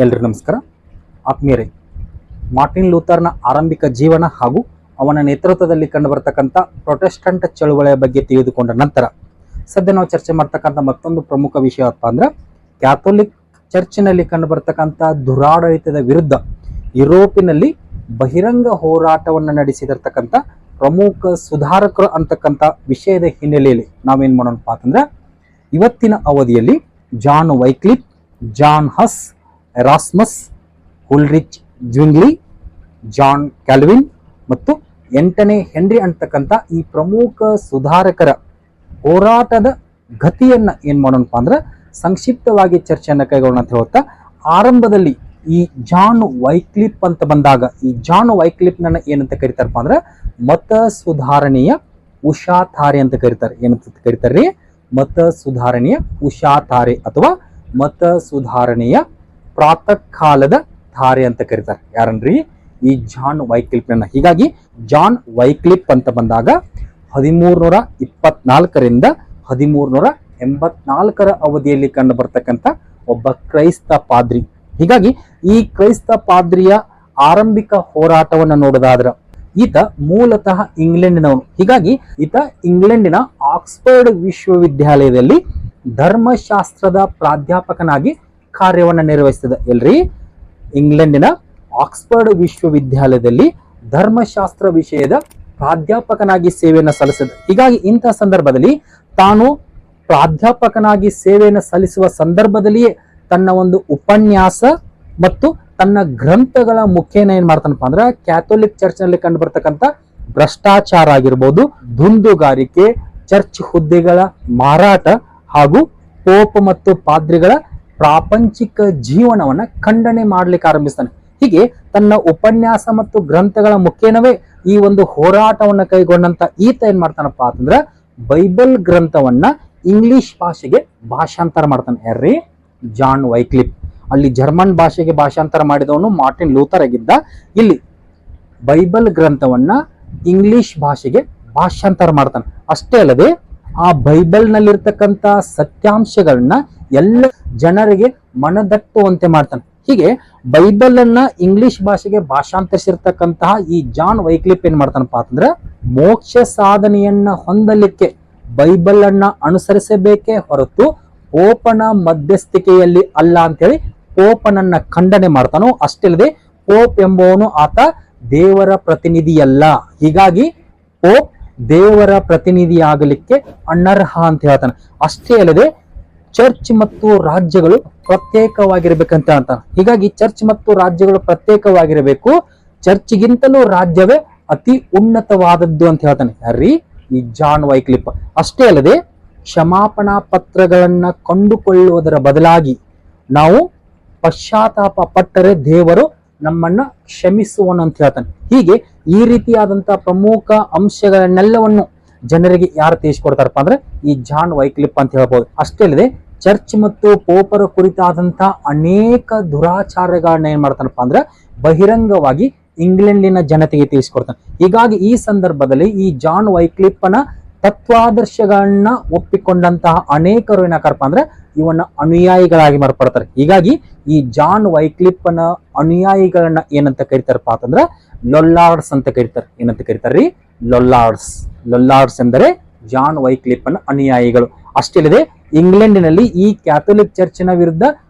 ಎಲ್ರಿಗೂ ನಮಸ್ಕಾರ. ಆತ್ಮೀಯರೇ, ಮಾರ್ಟಿನ್ ಲೂಥರ್ನ ಆರಂಭಿಕ ಜೀವನ ಹಾಗೂ ಅವನ ನೇತೃತ್ವದಲ್ಲಿ ಕಂಡುಬರ್ತಕ್ಕಂಥ ಪ್ರೊಟೆಸ್ಟೆಂಟ್ ಚಳುವಳಿಯ ಬಗ್ಗೆ ತಿಳಿದುಕೊಂಡ ನಂತರ ಸದ್ಯ ನಾವು ಚರ್ಚೆ ಮಾಡ್ತಕ್ಕಂಥ ಮತ್ತೊಂದು ಪ್ರಮುಖ ವಿಷಯ ಏನಪ್ಪ ಅಂದ್ರೆ, ಕ್ಯಾಥೋಲಿಕ್ ಚರ್ಚಿನಲ್ಲಿ ಕಂಡುಬರ್ತಕ್ಕಂಥ ದುರಾಡಳಿತದ ವಿರುದ್ಧ ಯುರೋಪಿನಲ್ಲಿ ಬಹಿರಂಗ ಹೋರಾಟವನ್ನು ನಡೆಸಿದಿರ್ತಕ್ಕಂಥ ಪ್ರಮುಖ ಸುಧಾರಕರು ಅಂತಕ್ಕಂಥ ವಿಷಯದ ಹಿನ್ನೆಲೆಯಲ್ಲಿ ನಾವೇನು ಮಾಡೋಣಪ್ಪ ಅಂತಂದ್ರೆ, ಇವತ್ತಿನ ಅವಧಿಯಲ್ಲಿ ಜಾನ್ ವೈಕ್ಲಿಫ್, ಜಾನ್ ಹಸ್, ಎರಾಸ್ಮಸ್, ಹುಲ್ರಿಚ್ ಜ್ವಿಂಗ್ಲಿ, ಜಾನ್ ಕ್ಯಾಲ್ವಿನ್ ಮತ್ತು 8ನೇ ಹೆನ್ರಿ ಅಂತಕ್ಕಂಥ ಈ ಪ್ರಮುಖ ಸುಧಾರಕರ ಹೋರಾಟದ ಗತಿಯನ್ನ ಏನ್ ಮಾಡೋಣಪ್ಪ ಅಂದ್ರೆ ಸಂಕ್ಷಿಪ್ತವಾಗಿ ಚರ್ಚೆಯನ್ನು ಕೈಗೊಳ್ಳೋಣ ಅಂತ ಹೇಳ್ತಾ, ಆರಂಭದಲ್ಲಿ ಈ ಜಾನ್ ವೈಕ್ಲಿಫ್ ಅಂತ ಬಂದಾಗ ಈ ಜಾನ್ ವೈಕ್ಲಿಫ್ನ ಏನಂತ ಕರೀತಾರಪ್ಪ ಅಂದ್ರೆ ಮತ ಸುಧಾರಣೆಯ ಉಷಾಧಾರೆ ಅಂತ ಕರೀತಾರೆ. ಏನಂತ ಕರೀತಾರೆ? ಮತ ಸುಧಾರಣೆಯ ಉಷಾಧಾರೆ ಅಥವಾ ಮತ ಸುಧಾರಣೆಯ ಪ್ರಾತಃ ಕಾಲದ ಧಾರೆ ಅಂತ ಕರೀತಾರೆ. ಯಾರನ್ರಿ? ಈ ಜಾನ್ ವೈಕ್ಲಿಫ್ನ. ಹೀಗಾಗಿ ಜಾನ್ ವೈಕ್ಲಿಫ್ ಅಂತ ಬಂದಾಗ 1324ರಿಂದ 1384 ಅವಧಿಯಲ್ಲಿ ಕಂಡು ಬರ್ತಕ್ಕಂಥ ಒಬ್ಬ ಕ್ರೈಸ್ತ ಪಾದ್ರಿ. ಹೀಗಾಗಿ ಈ ಕ್ರೈಸ್ತ ಪಾದ್ರಿಯ ಆರಂಭಿಕ ಹೋರಾಟವನ್ನು ನೋಡೋದಾದ್ರೆ ಈತ ಮೂಲತಃ ಇಂಗ್ಲೆಂಡಿನವನು. ಹೀಗಾಗಿ ಈತ ಇಂಗ್ಲೆಂಡಿನ ಆಕ್ಸ್ಫರ್ಡ್ ವಿಶ್ವವಿದ್ಯಾಲಯದಲ್ಲಿ ಧರ್ಮಶಾಸ್ತ್ರದ ಪ್ರಾಧ್ಯಾಪಕನಾಗಿ ಕಾರ್ಯವನ್ನು ನಿರ್ವಹಿಸಿದ. ಎಲ್ರಿ? ಇಂಗ್ಲೆಂಡಿನ ಆಕ್ಸ್ಫರ್ಡ್ ವಿಶ್ವವಿದ್ಯಾಲಯದಲ್ಲಿ ಧರ್ಮಶಾಸ್ತ್ರ ವಿಷಯದ ಪ್ರಾಧ್ಯಾಪಕನಾಗಿ ಸೇವೆಯನ್ನು ಸಲ್ಲಿಸಿದ. ಹೀಗಾಗಿ ಇಂತಹ ಸಂದರ್ಭದಲ್ಲಿ ತಾನು ಪ್ರಾಧ್ಯಾಪಕನಾಗಿ ಸೇವೆಯನ್ನು ಸಲ್ಲಿಸುವ ಸಂದರ್ಭದಲ್ಲಿಯೇ ತನ್ನ ಒಂದು ಉಪನ್ಯಾಸ ಮತ್ತು ತನ್ನ ಗ್ರಂಥಗಳ ಮುಖೇನ ಏನ್ ಮಾಡ್ತಾನಪ್ಪ ಅಂದ್ರೆ, ಕ್ಯಾಥೋಲಿಕ್ ಚರ್ಚ್ ನಲ್ಲಿ ಕಂಡು ಬರ್ತಕ್ಕಂಥ ಭ್ರಷ್ಟಾಚಾರ ಆಗಿರ್ಬೋದು, ದುಂದುಗಾರಿಕೆ, ಚರ್ಚ್ ಹುದ್ದೆಗಳ ಮಾರಾಟ ಹಾಗೂ ಪೋಪ್ ಮತ್ತು ಪಾದ್ರಿಗಳ ಪ್ರಾಪಂಚಿಕ ಜೀವನವನ್ನ ಖಂಡನೆ ಮಾಡ್ಲಿಕ್ಕೆ ಆರಂಭಿಸ್ತಾನೆ. ಹೀಗೆ ತನ್ನ ಉಪನ್ಯಾಸ ಮತ್ತು ಗ್ರಂಥಗಳ ಮುಖೇನವೇ ಈ ಒಂದು ಹೋರಾಟವನ್ನ ಕೈಗೊಂಡಂತ ಈತ ಏನ್ ಮಾಡ್ತಾನಪ್ಪ ಅಂತಂದ್ರೆ, ಬೈಬಲ್ ಗ್ರಂಥವನ್ನ ಇಂಗ್ಲಿಷ್ ಭಾಷೆಗೆ ಭಾಷಾಂತರ ಮಾಡ್ತಾನೆ. ಯಾರ್ರಿ? John Wycliffe. ಅಲ್ಲಿ ಜರ್ಮನ್ ಭಾಷೆಗೆ ಭಾಷಾಂತರ ಮಾಡಿದವನು ಮಾರ್ಟಿನ್ ಲೂಥರ್ ಆಗಿದ್ದ. ಇಲ್ಲಿ ಬೈಬಲ್ ಗ್ರಂಥವನ್ನ ಇಂಗ್ಲಿಷ್ ಭಾಷೆಗೆ ಭಾಷಾಂತರ ಮಾಡ್ತಾನೆ. ಅಷ್ಟೇ ಅಲ್ಲದೆ ಆ ಬೈಬಲ್ ನಲ್ಲಿರ್ತಕ್ಕಂಥ ಸತ್ಯಾಂಶಗಳನ್ನ ಎಲ್ಲ ಜನರಿಗೆ ಮನದಟ್ಟುವಂತೆ ಮಾಡ್ತಾನೆ. ಹೀಗೆ ಬೈಬಲ್ ಅನ್ನ ಇಂಗ್ಲಿಷ್ ಭಾಷೆಗೆ ಭಾಷಾಂತರಿಸಿರ್ತಕ್ಕಂತಹ ಈ ಜಾನ್ ವೈಕ್ಲಿಫ್ ಏನ್ ಮಾಡ್ತಾನಪ್ಪ ಅಂತಂದ್ರೆ, ಮೋಕ್ಷ ಸಾಧನೆಯನ್ನ ಹೊಂದಲಿಕ್ಕೆ ಬೈಬಲ್ ಅನ್ನ ಅನುಸರಿಸಬೇಕೇ ಹೊರತು ಪೋಪನ ಮಧ್ಯಸ್ಥಿಕೆಯಲ್ಲಿ ಅಲ್ಲ ಅಂತೇಳಿ ಪೋಪನನ್ನ ಖಂಡನೆ ಮಾಡ್ತಾನೋ. ಅಷ್ಟೇ ಅಲ್ಲದೆ ಪೋಪ್ ಎಂಬುವನು ಆತ ದೇವರ ಪ್ರತಿನಿಧಿಯಲ್ಲ. ಹೀಗಾಗಿ ಪೋಪ್ ದೇವರ ಪ್ರತಿನಿಧಿಯಾಗಲಿಕ್ಕೆ ಅನರ್ಹ ಅಂತ ಹೇಳ್ತಾನೆ. ಅಷ್ಟೇ ಅಲ್ಲದೆ ಚರ್ಚ್ ಮತ್ತು ರಾಜ್ಯಗಳು ಪ್ರತ್ಯೇಕವಾಗಿರ್ಬೇಕಂತ ಹೇಳ್ತಾನೆ. ಹೀಗಾಗಿ ಚರ್ಚ್ ಮತ್ತು ರಾಜ್ಯಗಳು ಪ್ರತ್ಯೇಕವಾಗಿರಬೇಕು, ಚರ್ಚ್ಗಿಂತಲೂ ರಾಜ್ಯವೇ ಅತಿ ಉನ್ನತವಾದದ್ದು ಅಂತ ಹೇಳ್ತಾನೆ. ಯಾರ್ರಿ? ಈ ಜಾನ್ ವೈಕ್ಲಿಫ್. ಅಷ್ಟೇ ಅಲ್ಲದೆ ಕ್ಷಮಾಪಣಾ ಪತ್ರಗಳನ್ನ ಕೊಂಡುಕೊಳ್ಳುವುದರ ಬದಲಾಗಿ ನಾವು ಪಶ್ಚಾತ್ತಾಪ ಪಟ್ಟರೆ ದೇವರು ನಮ್ಮನ್ನ ಕ್ಷಮಿಸುವನು ಅಂತ ಹೇಳ್ತಾನೆ. ಹೀಗೆ ಈ ರೀತಿಯಾದಂತಹ ಪ್ರಮುಖ ಅಂಶಗಳನ್ನೆಲ್ಲವನ್ನು ಜನರಿಗೆ ಯಾರು ತಿಳಿಸ್ಕೊಡ್ತಾರಪ್ಪ ಅಂದ್ರೆ ಈ ಜಾನ್ ವೈಕ್ಲಿಫ್ ಅಂತ ಹೇಳ್ಬೋದು. ಅಷ್ಟೇ ಅಲ್ಲದೆ ಚರ್ಚ್ ಮತ್ತು ಪೋಪರ ಕುರಿತಾದಂತಹ ಅನೇಕ ದುರಾಚಾರಗಳನ್ನ ಏನ್ ಮಾಡ್ತಾನಪ್ಪ ಅಂದ್ರೆ ಬಹಿರಂಗವಾಗಿ ಇಂಗ್ಲೆಂಡಿನ ಜನತೆಗೆ ತಿಳಿಸ್ಕೊಡ್ತಾನೆ. ಹೀಗಾಗಿ ಈ ಸಂದರ್ಭದಲ್ಲಿ ಈ ಜಾನ್ ವೈಕ್ಲಿಫ್ನ ತತ್ವಾದರ್ಶಗಳನ್ನ ಒಪ್ಪಿಕೊಂಡಂತಹ ಅನೇಕರು ಏನಾಕಾರಪ್ಪ ಅಂದ್ರೆ ಇವನ್ನ ಅನುಯಾಯಿಗಳಾಗಿ ಮಾರ್ಪಡ್ತಾರೆ. ಹೀಗಾಗಿ ಈ ಜಾನ್ ವೈಕ್ಲಿಫ್ನ ಅನುಯಾಯಿಗಳನ್ನ ಏನಂತ ಕರೀತಾರಪ್ಪ ಅಂತಂದ್ರೆ ಲೊಲ್ಲಾರ್ಡ್ಸ್ ಅಂತ ಕರೀತಾರೆ. ಏನಂತ ಕರೀತಾರ್ರಿ? ಲೊಲ್ಲಾರ್ಡ್ಸ್. ಲೊಲ್ಲಾರ್ಡ್ಸ್ ಎಂದರೆ ಜಾನ್ ವೈಕ್ಲಿಫ್ನ ಅನುಯಾಯಿಗಳು. ಅಷ್ಟೇ ಅಲ್ಲದೆ ಇಂಗ್ಲೆಂಡಿನಲ್ಲಿ ಈ ಕ್ಯಾಥೋಲಿಕ್ ಚರ್ಚಿನ ವಿರುದ್ಧ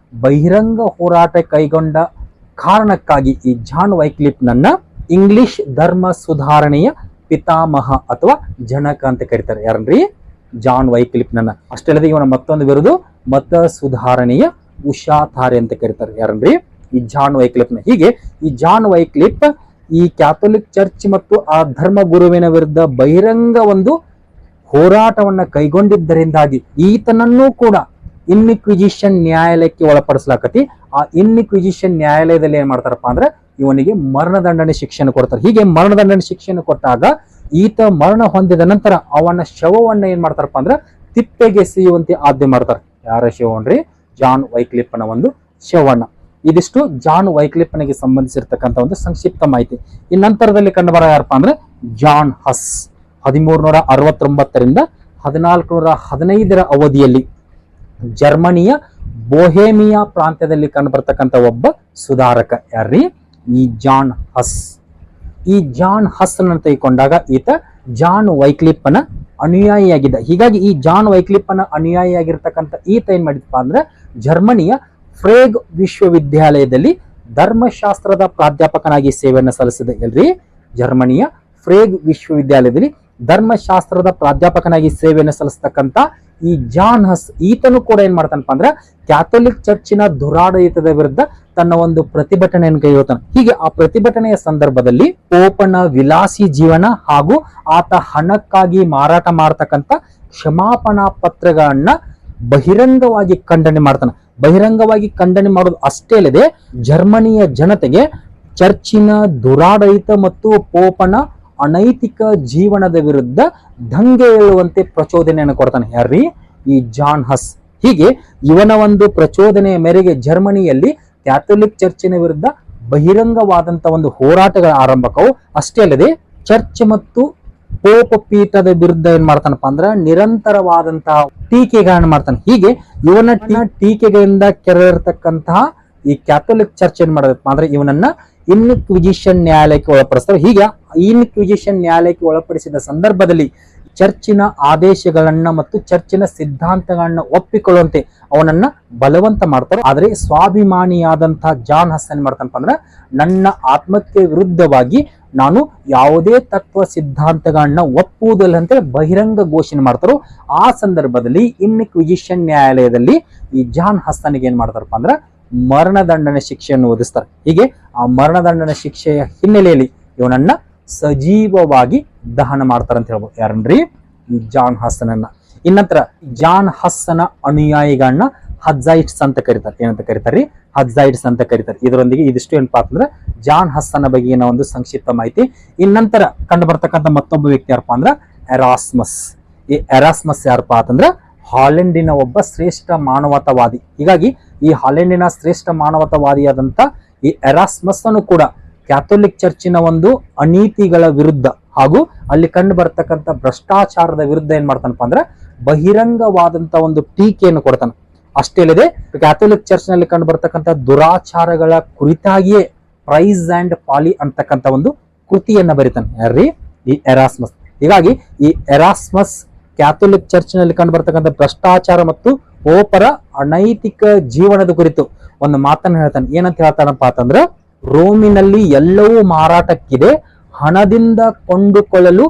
ಬಹಿರಂಗ ಹೋರಾಟ ಕೈಗೊಂಡ ಕಾರಣಕ್ಕಾಗಿ ಈ ಜಾನ್ ವೈಕ್ಲಿಫ್ನನ್ನ ಇಂಗ್ಲಿಷ್ ಧರ್ಮ ಸುಧಾರಣೆಯ ಪಿತಾಮಹ ಅಥವಾ ಜನಕ ಅಂತ ಕರೀತಾರೆ. ಯಾರನ್ರಿ? ಜಾನ್ ವೈಕ್ಲಿಫ್ನನ್ನ. ಅಷ್ಟೇ ಅಲ್ಲದೆ ಇವನ ಮತ್ತೊಂದು ಬಿರುದು ಮತ ಸುಧಾರಣೆಯ ಉಷಾಧಾರೆ ಅಂತ ಕರೀತಾರೆ. ಯಾರನ್ರಿ? ಈ ಜಾನ್ ವೈಕ್ಲಿಫ್ನ. ಹೀಗೆ ಈ ಜಾನ್ ವೈಕ್ಲಿಫ್ ಈ ಕ್ಯಾಥೋಲಿಕ್ ಚರ್ಚ್ ಮತ್ತು ಆ ಧರ್ಮ ಗುರುವಿನ ವಿರುದ್ಧ ಬಹಿರಂಗ ಒಂದು ಹೋರಾಟವನ್ನ ಕೈಗೊಂಡಿದ್ದರಿಂದಾಗಿ ಈತನನ್ನೂ ಕೂಡ ಇನ್ಕ್ವಿಜಿಷನ್ ನ್ಯಾಯಾಲಯಕ್ಕೆ ಒಳಪಡಿಸಲಾಕತಿ. ಆ ಇನ್ಕ್ವಿಜಿಷನ್ ನ್ಯಾಯಾಲಯದಲ್ಲಿ ಏನ್ ಮಾಡ್ತಾರಪ್ಪ ಅಂದ್ರೆ ಇವನಿಗೆ ಮರಣದಂಡನೆ ಶಿಕ್ಷೆಯನ್ನು ಕೊಡ್ತಾರೆ. ಹೀಗೆ ಮರಣದಂಡನೆ ಶಿಕ್ಷೆಯನ್ನು ಕೊಟ್ಟಾಗ ಈತ ಮರಣ ಹೊಂದಿದ ನಂತರ ಅವನ ಶವವನ್ನ ಏನ್ ಮಾಡ್ತಾರಪ್ಪ ಅಂದ್ರೆ ತಿಪ್ಪೆಗೆ ಎಸೆಯುವಂತೆ ಆಜ್ಞೆ ಮಾಡ್ತಾರೆ. ಯಾರ ಶವನ್ರಿ? ಜಾನ್ ವೈಕ್ಲಿಫ್ನ ಒಂದು ಶವನ್ನ. ಇದಿಷ್ಟು ಜಾನ್ ವೈಕ್ಲಿಫ್ನಿಗೆ ಸಂಬಂಧಿಸಿರ್ತಕ್ಕಂಥ ಒಂದು ಸಂಕ್ಷಿಪ್ತ ಮಾಹಿತಿ. ಈ ನಂತರದಲ್ಲಿ ಕಂಡುಬರ ಯಾರಪ್ಪ ಅಂದ್ರೆ ಜಾನ್ ಹಸ್. 1369ರಿಂದ 1415 ಅವಧಿಯಲ್ಲಿ ಜರ್ಮನಿಯ ಬೋಹೇಮಿಯಾ ಪ್ರಾಂತ್ಯದಲ್ಲಿ ಕಂಡುಬರ್ತಕ್ಕಂಥ ಒಬ್ಬ ಸುಧಾರಕ. ಯಾರ್ರಿ? ಈ ಜಾನ್ ಹಸ್. ಈ ಜಾನ್ ಹಸ್ ಅನ್ನು ತೆಗೆದುಕೊಂಡಾಗ ಈತ ಜಾನ್ ವೈಕ್ಲಿಫ್ನ ಅನುಯಾಯಿಯಾಗಿದ್ದ. ಹೀಗಾಗಿ ಈ ಜಾನ್ ವೈಕ್ಲಿಫ್ನ ಅನುಯಾಯಿಯಾಗಿರ್ತಕ್ಕಂಥ ಈತ ಏನ್ ಮಾಡಿದಪ್ಪ ಅಂದ್ರೆ ಜರ್ಮನಿಯ ಫ್ರೇಗ್ ವಿಶ್ವವಿದ್ಯಾಲಯದಲ್ಲಿ ಧರ್ಮಶಾಸ್ತ್ರದ ಪ್ರಾಧ್ಯಾಪಕನಾಗಿ ಸೇವೆಯನ್ನು ಸಲ್ಲಿಸಿದೆ. ಎಲ್ರಿ? ಜರ್ಮನಿಯ ಫ್ರೇಗ್ ವಿಶ್ವವಿದ್ಯಾಲಯದಲ್ಲಿ ಧರ್ಮಶಾಸ್ತ್ರದ ಪ್ರಾಧ್ಯಾಪಕನಾಗಿ ಸೇವೆಯನ್ನು ಸಲ್ಲಿಸ್ತಕ್ಕಂಥ ಈ ಜಾನ್ ಹಸ್ ಈತನು ಕೂಡ ಏನ್ ಮಾಡ್ತಾನಪ್ಪ ಅಂದ್ರೆ ಕ್ಯಾಥೋಲಿಕ್ ಚರ್ಚಿನ ದುರಾಡಳಿತದ ವಿರುದ್ಧ ತನ್ನ ಒಂದು ಪ್ರತಿಭಟನೆಯನ್ನು ಕೈಗೊಳ್ತಾನೆ. ಹೀಗೆ ಆ ಪ್ರತಿಭಟನೆಯ ಸಂದರ್ಭದಲ್ಲಿ ಪೋಪನ ವಿಲಾಸಿ ಜೀವನ ಹಾಗೂ ಆತ ಹಣಕ್ಕಾಗಿ ಮಾರಾಟ ಮಾಡತಕ್ಕಂಥ ಕ್ಷಮಾಪಣಾ ಪತ್ರಗಳನ್ನ ಬಹಿರಂಗವಾಗಿ ಖಂಡನೆ ಮಾಡ್ತಾನೆ. ಬಹಿರಂಗವಾಗಿ ಖಂಡನೆ ಮಾಡೋದು ಅಷ್ಟೇ ಅಲ್ಲದೆ ಜರ್ಮನಿಯ ಜನತೆಗೆ ಚರ್ಚಿನ ದುರಾಡಳಿತ ಮತ್ತು ಪೋಪನ ಅನೈತಿಕ ಜೀವನದ ವಿರುದ್ಧ ದಂಗೆ ಏಳುವಂತೆ ಪ್ರಚೋದನೆಯನ್ನು ಕೊಡ್ತಾನೆ. ಯಾರ್ರಿ? ಈ ಜಾನ್ ಹಸ್. ಹೀಗೆ ಇವನ ಒಂದು ಪ್ರಚೋದನೆಯ ಮೇರೆಗೆ ಜರ್ಮನಿಯಲ್ಲಿ ಕ್ಯಾಥೋಲಿಕ್ ಚರ್ಚಿನ ವಿರುದ್ಧ ಬಹಿರಂಗವಾದಂತಹ ಒಂದು ಹೋರಾಟಗಳ ಆರಂಭಕವು ಅಷ್ಟೇ ಅಲ್ಲದೆ ಚರ್ಚ್ ಮತ್ತು ಪೋಪ ಪೀಠದ ವಿರುದ್ಧ ಏನ್ ಮಾಡ್ತಾನಪ್ಪ ಅಂದ್ರೆ ನಿರಂತರವಾದಂತಹ ಟೀಕೆಗಳನ್ನ ಮಾಡ್ತಾನೆ. ಹೀಗೆ ಇವನ ಟೀಕೆಗಳಿಂದ ಕೆರಳಿರ್ತಕ್ಕಂತಹ ಈ ಕ್ಯಾಥೋಲಿಕ್ ಚರ್ಚ್ ಏನ್ ಮಾಡದಪ್ಪ ಅಂದ್ರೆ ಇವನನ್ನ ಇನ್ಕ್ವಿಜಿಷನ್ ನ್ಯಾಯಾಲಯಕ್ಕೆ ಒಳಪಡಿಸ್ತಾರೆ. ಹೀಗೆ ಇನ್ಕ್ವಿಜಿಷನ್ ನ್ಯಾಯಾಲಯಕ್ಕೆ ಒಳಪಡಿಸಿದ ಸಂದರ್ಭದಲ್ಲಿ ಚರ್ಚಿನ ಆದೇಶಗಳನ್ನ ಮತ್ತು ಚರ್ಚಿನ ಸಿದ್ಧಾಂತಗಳನ್ನ ಒಪ್ಪಿಕೊಳ್ಳುವಂತೆ ಅವನನ್ನ ಬಲವಂತ ಮಾಡ್ತಾರೆ. ಆದ್ರೆ ಸ್ವಾಭಿಮಾನಿಯಾದಂತಹ ಜಾನ್ ಹಸ್ ಏನ್ ಮಾಡ್ತಾನಪ್ಪ ಅಂದ್ರೆ ನನ್ನ ಆತ್ಮಕ್ಕೆ ವಿರುದ್ಧವಾಗಿ ನಾನು ಯಾವುದೇ ತತ್ವ ಸಿದ್ಧಾಂತಗಳನ್ನ ಒಪ್ಪುವುದಿಲ್ಲ ಅಂತ ಬಹಿರಂಗ ಘೋಷಣೆ ಮಾಡ್ತಾರೋ. ಆ ಸಂದರ್ಭದಲ್ಲಿ ಇನ್ಕ್ವಿಜಿಷನ್ ನ್ಯಾಯಾಲಯದಲ್ಲಿ ಈ ಜಾನ್ ಹಸ್ಸನಿಗೆ ಏನ್ ಮಾಡ್ತಾರಪ್ಪ ಅಂದ್ರೆ ಮರಣದಂಡನೆ ಶಿಕ್ಷೆಯನ್ನು ವಿಧಿಸ್ತಾರೆ. ಹೀಗೆ ಆ ಮರಣದಂಡನೆ ಶಿಕ್ಷೆಯ ಹಿನ್ನೆಲೆಯಲ್ಲಿ ಇವನನ್ನ ಸಜೀವವಾಗಿ ದಹನ ಮಾಡ್ತಾರ ಅಂತ ಹೇಳ್ಬೋದು. ಯಾರನ್ರಿ? ಈ ಜಾನ್ ಹಸ್ಸನನ್ನ. ಇನ್ನಂತರ ಜಾನ್ ಹಸ್ಸನ ಅನುಯಾಯಿಗಳನ್ನ ಹಜ್ಜೈಟ್ಸ್ ಅಂತ ಕರೀತಾರೆ. ಏನಂತ ಕರೀತಾರೆ? ಹಜ್ಜೈಟ್ಸ್ ಅಂತ ಕರೀತಾರೆ. ಇದರೊಂದಿಗೆ ಇದಿಷ್ಟು ಏನಪ್ಪಾ ಅಂತಂದ್ರೆ ಜಾನ್ ಹಸ್ಸನ ಬಗೆಗಿನ ಒಂದು ಸಂಕ್ಷಿಪ್ತ ಮಾಹಿತಿ. ಇನ್ನಂತರ ಕಂಡು ಬರ್ತಕ್ಕಂಥ ಮತ್ತೊಬ್ಬ ವ್ಯಕ್ತಿ ಯಾರಪ್ಪ ಅಂದ್ರೆ ಎರಾಸ್ಮಸ್. ಈ ಎರಾಸ್ಮಸ್ ಯಾರಪ್ಪ ಅಂತಂದ್ರೆ ಹಾಲೆಂಡಿನ ಒಬ್ಬ ಶ್ರೇಷ್ಠ ಮಾನವತಾವಾದಿ. ಹೀಗಾಗಿ ಈ ಹಾಲೆಂಡಿನ ಶ್ರೇಷ್ಠ ಮಾನವತಾವಾದಿಯಾದಂತ ಈ ಎರಾಸ್ಮಸ್ ಅನ್ನು ಕೂಡ ಕ್ಯಾಥೋಲಿಕ್ ಚರ್ಚಿನ ಒಂದು ಅನೀತಿಗಳ ವಿರುದ್ಧ ಹಾಗೂ ಅಲ್ಲಿ ಕಂಡು ಬರ್ತಕ್ಕಂಥ ಭ್ರಷ್ಟಾಚಾರದ ವಿರುದ್ಧ ಏನ್ ಮಾಡ್ತಾನಪ್ಪ ಅಂದ್ರೆ ಬಹಿರಂಗವಾದಂತ ಒಂದು ಟೀಕೆಯನ್ನು ಕೊಡ್ತಾನೆ. ಅಷ್ಟೇ ಅಲ್ಲದೆ ಕ್ಯಾಥೋಲಿಕ್ ಚರ್ಚ್ ನಲ್ಲಿ ಕಂಡು ಬರ್ತಕ್ಕಂಥ ದುರಾಚಾರಗಳ ಕುರಿತಾಗಿಯೇ ಪ್ರೈಸ್ ಅಂಡ್ ಪಾಲಿ ಅಂತಕ್ಕಂಥ ಒಂದು ಕೃತಿಯನ್ನ ಬರೀತಾನೆ. ಯಾರ್ರಿ? ಈ ಎರಾಸ್ಮಸ್. ಹೀಗಾಗಿ ಈ ಎರಾಸ್ಮಸ್ ಕ್ಯಾಥೋಲಿಕ್ ಚರ್ಚ್ ನಲ್ಲಿ ಕಂಡು ಬರ್ತಕ್ಕಂಥ ಭ್ರಷ್ಟಾಚಾರ ಮತ್ತು ಪೋಪರ ಅನೈತಿಕ ಜೀವನದ ಕುರಿತು ಒಂದು ಮಾತನ್ನ ಹೇಳ್ತಾನೆ. ಏನಂತ ಹೇಳ್ತಾನಪ್ಪ ಅಂತಂದ್ರೆ ರೋಮಿನಲ್ಲಿ ಎಲ್ಲವೂ ಮಾರಾಟಕ್ಕಿದೆ, ಹಣದಿಂದ ಕೊಂಡುಕೊಳ್ಳಲು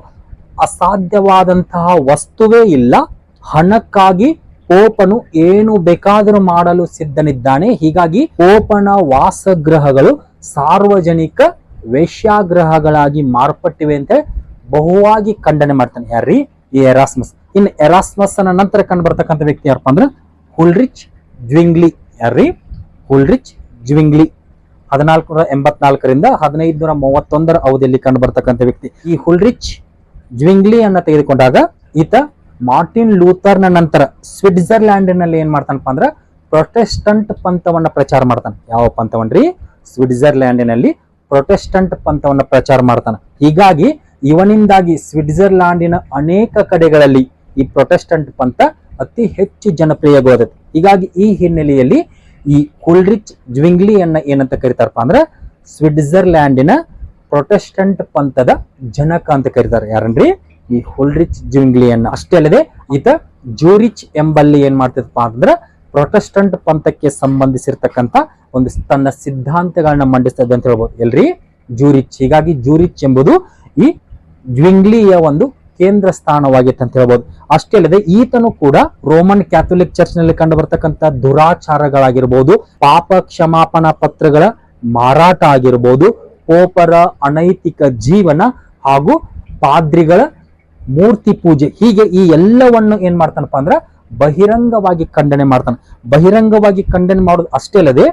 ಅಸಾಧ್ಯವಾದಂತಹ ವಸ್ತುವೇ ಇಲ್ಲ, ಹಣಕ್ಕಾಗಿ ಪೋಪನು ಏನು ಬೇಕಾದರೂ ಮಾಡಲು ಸಿದ್ಧನಿದ್ದಾನೆ. ಹೀಗಾಗಿ ಪೋಪನ ವಾಸಗೃಹಗಳು ಸಾರ್ವಜನಿಕ ವೇಶ್ಯಾಗೃಹಗಳಾಗಿ ಮಾರ್ಪಟ್ಟಿವೆ ಅಂತ ಬಹುವಾಗಿ ಖಂಡನೆ ಮಾಡ್ತಾನೆ. ಯಾರ್ರಿ? ಈ ಎರಾಸ್ಮಸ್. ಇನ್ನು ಎರಾಸ್ಮಸ್ ಅನ್ನ ನಂತರ ಕಂಡು ಬರ್ತಕ್ಕಂಥ ವ್ಯಕ್ತಿ ಯಾರಪ್ಪ ಅಂದ್ರೆ ಹುಲ್ರಿಚ್ ಜ್ವಿಂಗ್ಲಿ. ಯಾರ್ರಿ? ಹುಲ್ರಿಚ್ ಜ್ವಿಂಗ್ಲಿ 1484ರಿಂದ 1531 ಅವಧಿಯಲ್ಲಿ ಕಂಡು ಬರ್ತಕ್ಕಂಥ ವ್ಯಕ್ತಿ. ಈ ಹುಲ್ರಿಚ್ ಜ್ವಿಂಗ್ಲಿ ಅನ್ನ ತೆಗೆದುಕೊಂಡಾಗ ಈತ ಮಾರ್ಟಿನ್ ಲೂಥರ್ನ ನಂತರ ಸ್ವಿಟ್ಜರ್ಲ್ಯಾಂಡ್ ನಲ್ಲಿ ಏನ್ ಮಾಡ್ತಾನಪ್ಪ ಅಂದ್ರೆ ಪ್ರೊಟೆಸ್ಟಂಟ್ ಪಂಥವನ್ನ ಪ್ರಚಾರ ಮಾಡ್ತಾನೆ. ಯಾವ ಪಂಥವನ್ರಿ? ಸ್ವಿಟ್ಜರ್ಲ್ಯಾಂಡಿನಲ್ಲಿ ಪ್ರೊಟೆಸ್ಟಂಟ್ ಪಂಥವನ್ನ ಪ್ರಚಾರ ಮಾಡ್ತಾನೆ. ಹೀಗಾಗಿ ಇವನಿಂದಾಗಿ ಸ್ವಿಟ್ಜರ್ಲ್ಯಾಂಡಿನ ಅನೇಕ ಕಡೆಗಳಲ್ಲಿ ಈ ಪ್ರೊಟೆಸ್ಟಂಟ್ ಪಂಥ ಅತಿ ಹೆಚ್ಚು ಜನಪ್ರಿಯವಾದದ್ದು. ಹೀಗಾಗಿ ಈ ಹಿನ್ನೆಲೆಯಲ್ಲಿ ಈ ಹುಲ್ರಿಚ್ ಜ್ವಿಂಗ್ಲಿಯನ್ನ ಏನಂತ ಕರೀತಾರಪ್ಪ ಅಂದ್ರೆ ಸ್ವಿಟ್ಜರ್ಲ್ಯಾಂಡಿನ ಪ್ರೊಟೆಸ್ಟಂಟ್ ಪಂಥದ ಜನಕ ಅಂತ ಕರೀತಾರೆ. ಯಾರನ್ರಿ? ಈ ಹುಲ್ರಿಚ್ ಜ್ವಿಂಗ್ಲಿಯನ್ನ. ಅಷ್ಟೇ ಅಲ್ಲದೆ ಈತ ಜೂರಿಚ್ ಎಂಬಲ್ಲಿ ಏನ್ ಮಾಡ್ತಿದ್ಪ ಅಂದ್ರೆ ಪ್ರೊಟೆಸ್ಟಂಟ್ ಪಂಥಕ್ಕೆ ಸಂಬಂಧಿಸಿರ್ತಕ್ಕಂಥ ಒಂದು ತನ್ನ ಸಿದ್ಧಾಂತಗಳನ್ನ ಮಂಡಿಸ್ತದೆ ಅಂತ ಹೇಳ್ಬೋದು. ಎಲ್ರಿ? ಜೂರಿಚ್. ಹೀಗಾಗಿ ಜೂರಿಚ್ ಎಂಬುದು ಈ ಜ್ವಿಂಗ್ಲಿಯ ಒಂದು ಕೇಂದ್ರ ಸ್ಥಾನವಾಗಿತ್ತು ಅಂತ ಹೇಳ್ಬೋದು. ಅಷ್ಟೇ ಅಲ್ಲದೆ ಈತನು ಕೂಡ ರೋಮನ್ ಕ್ಯಾಥೋಲಿಕ್ ಚರ್ಚ್ ನಲ್ಲಿ ಕಂಡು ಬರ್ತಕ್ಕಂಥ ದುರಾಚಾರಗಳಾಗಿರ್ಬೋದು, ಪಾಪ ಕ್ಷಮಾಪಣಾ ಪತ್ರಗಳ ಮಾರಾಟ ಆಗಿರ್ಬೋದು, ಪೋಪರ ಅನೈತಿಕ ಜೀವನ ಹಾಗೂ ಪಾದ್ರಿಗಳ ಮೂರ್ತಿ ಪೂಜೆ, ಹೀಗೆ ಈ ಎಲ್ಲವನ್ನು ಏನ್ ಮಾಡ್ತಾನಪ್ಪ ಅಂದ್ರೆ ಬಹಿರಂಗವಾಗಿ ಖಂಡನೆ ಮಾಡ್ತಾನೆ. ಬಹಿರಂಗವಾಗಿ ಖಂಡನೆ ಮಾಡೋದು ಅಷ್ಟೇ ಅಲ್ಲದೆ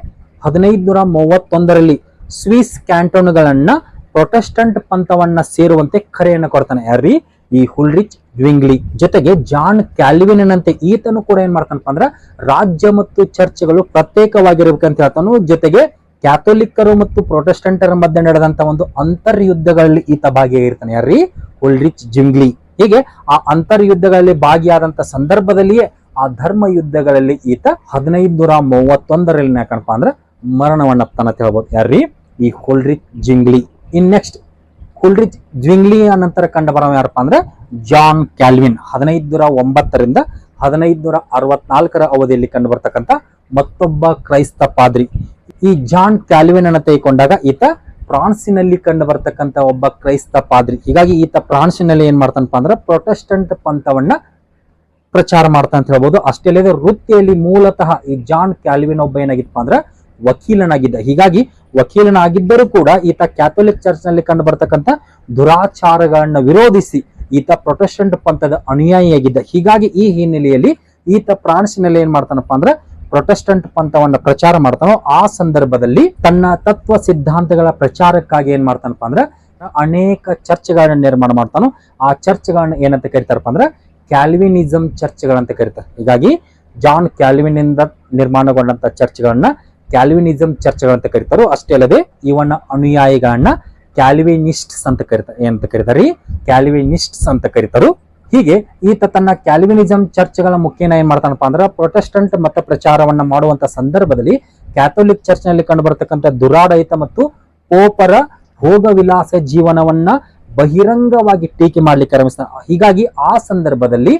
1531ರಲ್ಲಿ ಸ್ವಿಸ್ ಕ್ಯಾಂಟೋನ್ಗಳನ್ನ ಪ್ರೊಟೆಸ್ಟಂಟ್ ಪಂಥವನ್ನ ಸೇರುವಂತೆ ಕರೆಯನ್ನು ಕೊಡ್ತಾನೆ. ಯಾರ್ರಿ? ಈ ಹುಲ್ರಿಚ್ ಜ್ವಿಂಗ್ಲಿ. ಜೊತೆಗೆ ಜಾನ್ ಕ್ಯಾಲ್ವಿನ್ನಂತೆ ಈತನು ಕೂಡ ಏನ್ ಮಾಡ್ತಾನಪ್ಪ ಅಂದ್ರೆ ರಾಜ್ಯ ಮತ್ತು ಚರ್ಚ್ಗಳು ಪ್ರತ್ಯೇಕವಾಗಿರ್ಬೇಕಂತ ಹೇಳ್ತಾನು. ಜೊತೆಗೆ ಕ್ಯಾಥೋಲಿಕ್ಕರು ಮತ್ತು ಪ್ರೊಟೆಸ್ಟೆಂಟರ ಮಧ್ಯೆ ನಡೆದಂತ ಒಂದು ಅಂತರ್ಯುದ್ಧಗಳಲ್ಲಿ ಈತ ಭಾಗಿಯಾಗಿರ್ತಾನೆ. ಯಾರ್ರಿ? ಹುಲ್ರಿಚ್ ಜ್ವಿಂಗ್ಲಿ. ಹೀಗೆ ಆ ಅಂತರ್ಯುದ್ಧಗಳಲ್ಲಿ ಭಾಗಿಯಾದಂತ ಸಂದರ್ಭದಲ್ಲಿಯೇ ಆ ಧರ್ಮ ಯುದ್ಧಗಳಲ್ಲಿ ಈತ 1531ರಲ್ಲಿ ಯಾಕಪ್ಪ ಅಂದ್ರೆ ಮರಣವನ್ನಪ್ತಾನ ಅಂತ ಹೇಳ್ಬೋದು. ಯಾರ್ರಿ? ಈ ಹುಲ್ರಿಚ್ ಜಿಂಗ್ಲಿ. ಇನ್ ನೆಕ್ಸ್ಟ್ ಹುಲ್ರಿಚ್ ಜ್ವಿಂಗ್ಲಿ ನಂತರ ಕಂಡು ಬರೋ ಯಾರಪ್ಪ ಅಂದ್ರೆ ಜಾನ್ ಕ್ಯಾಲ್ವಿನ್. 1509ರಿಂದ 1564 ಅವಧಿಯಲ್ಲಿ ಕಂಡು ಬರ್ತಕ್ಕಂಥ ಮತ್ತೊಬ್ಬ ಕ್ರೈಸ್ತ ಪಾದ್ರಿ. ಈ ಜಾನ್ ಕ್ಯಾಲ್ವಿನ್ ಅನ್ನು ತೆಗೆದುಕೊಂಡಾಗ ಈತ ಫ್ರಾನ್ಸಿನಲ್ಲಿ ಕಂಡು ಬರ್ತಕ್ಕಂಥ ಒಬ್ಬ ಕ್ರೈಸ್ತ ಪಾದ್ರಿ. ಹೀಗಾಗಿ ಈತ ಫ್ರಾನ್ಸಿನಲ್ಲಿ ಏನ್ ಮಾಡ್ತಾನಪ್ಪ ಅಂದ್ರೆ ಪ್ರೊಟೆಸ್ಟೆಂಟ್ ಪಂಥವನ್ನ ಪ್ರಚಾರ ಮಾಡ್ತಾ ಅಂತ ಹೇಳ್ಬೋದು. ಅಷ್ಟೇ ಅಲ್ಲದೆ ವೃತ್ತಿಯಲ್ಲಿ ಮೂಲತಃ ಈ ಜಾನ್ ಕ್ಯಾಲ್ವಿನ್ ಒಬ್ಬ ಏನಾಗಿತ್ತಪ್ಪ ಅಂದ್ರೆ ವಕೀಲನಾಗಿದ್ದ. ಹೀಗಾಗಿ ವಕೀಲನಾಗಿದ್ದರೂ ಕೂಡ ಈತ ಕ್ಯಾಥೋಲಿಕ್ ಚರ್ಚ್ ನಲ್ಲಿ ಕಂಡು ಬರ್ತಕ್ಕಂಥ ದುರಾಚಾರಗಳನ್ನ ವಿರೋಧಿಸಿ ಈತ ಪ್ರೊಟೆಸ್ಟೆಂಟ್ ಪಂಥದ ಅನುಯಾಯಿಯಾಗಿದ್ದ. ಹೀಗಾಗಿ ಈ ಹಿನ್ನೆಲೆಯಲ್ಲಿ ಈತ ಫ್ರಾನ್ಸಿನಲ್ಲಿ ಏನ್ ಮಾಡ್ತಾನಪ್ಪ ಅಂದ್ರೆ ಪ್ರೊಟೆಸ್ಟೆಂಟ್ ಪಂಥವನ್ನ ಪ್ರಚಾರ ಮಾಡ್ತಾನೋ. ಆ ಸಂದರ್ಭದಲ್ಲಿ ತನ್ನ ತತ್ವ ಸಿದ್ಧಾಂತಗಳ ಪ್ರಚಾರಕ್ಕಾಗಿ ಏನ್ ಮಾಡ್ತಾನಪ್ಪ ಅಂದ್ರೆ ಅನೇಕ ಚರ್ಚ್ಗಳನ್ನ ನಿರ್ಮಾಣ ಮಾಡ್ತಾನೋ. ಆ ಚರ್ಚ್ಗಳನ್ನ ಏನಂತ ಕರಿತಾರಪ್ಪ ಅಂದ್ರೆ ಕ್ಯಾಲ್ವಿನಿಸಂ ಚರ್ಚ್ಗಳಂತ ಕರೀತಾರೆ. ಹೀಗಾಗಿ ಜಾನ್ ಕ್ಯಾಲ್ವಿನ್ ಇಂದ ನಿರ್ಮಾಣಗೊಂಡಂತ ಚರ್ಚ್ಗಳನ್ನ ಕ್ಯಾಲ್ವಿನಿಸಂ ಚರ್ಚ್ಗಳಂತ ಕರೀತಾರೋ. ಅಷ್ಟೇ ಅಲ್ಲದೆ ಇವನ ಅನುಯಾಯಿಗಳನ್ನ ಕ್ಯಾಲ್ವಿನಿಸ್ಟ್ಸ್ ಅಂತ ಕರೀತಾರೆ. ಏನಂತ ಕರೀತಾರೆ? ಕ್ಯಾಲ್ವಿನಿಸ್ಟ್ಸ್ ಅಂತ ಕರೀತಾರೋ. ಹೀಗೆ ಈತ ತನ್ನ ಕ್ಯಾಲ್ವಿನಿಸಂ ಚರ್ಚ್ಗಳ ಮುಖೇನ ಏನ್ ಮಾಡ್ತಾನಪ್ಪ ಅಂದ್ರೆ ಪ್ರೊಟೆಸ್ಟೆಂಟ್ ಮತ ಪ್ರಚಾರವನ್ನ ಮಾಡುವಂತ ಸಂದರ್ಭದಲ್ಲಿ ಕ್ಯಾಥೋಲಿಕ್ ಚರ್ಚ್ ನಲ್ಲಿ ಕಂಡು ಬರ್ತಕ್ಕಂಥ ದುರಾಡಳಿತ ಮತ್ತು ಪೋಪರ ಭೋಗ ವಿಲಾಸ ಜೀವನವನ್ನ ಬಹಿರಂಗವಾಗಿ ಟೀಕೆ ಮಾಡ್ಲಿಕ್ಕೆ ಆರಂಭಿಸ್ತಾನೆ. ಹೀಗಾಗಿ ಆ ಸಂದರ್ಭದಲ್ಲಿ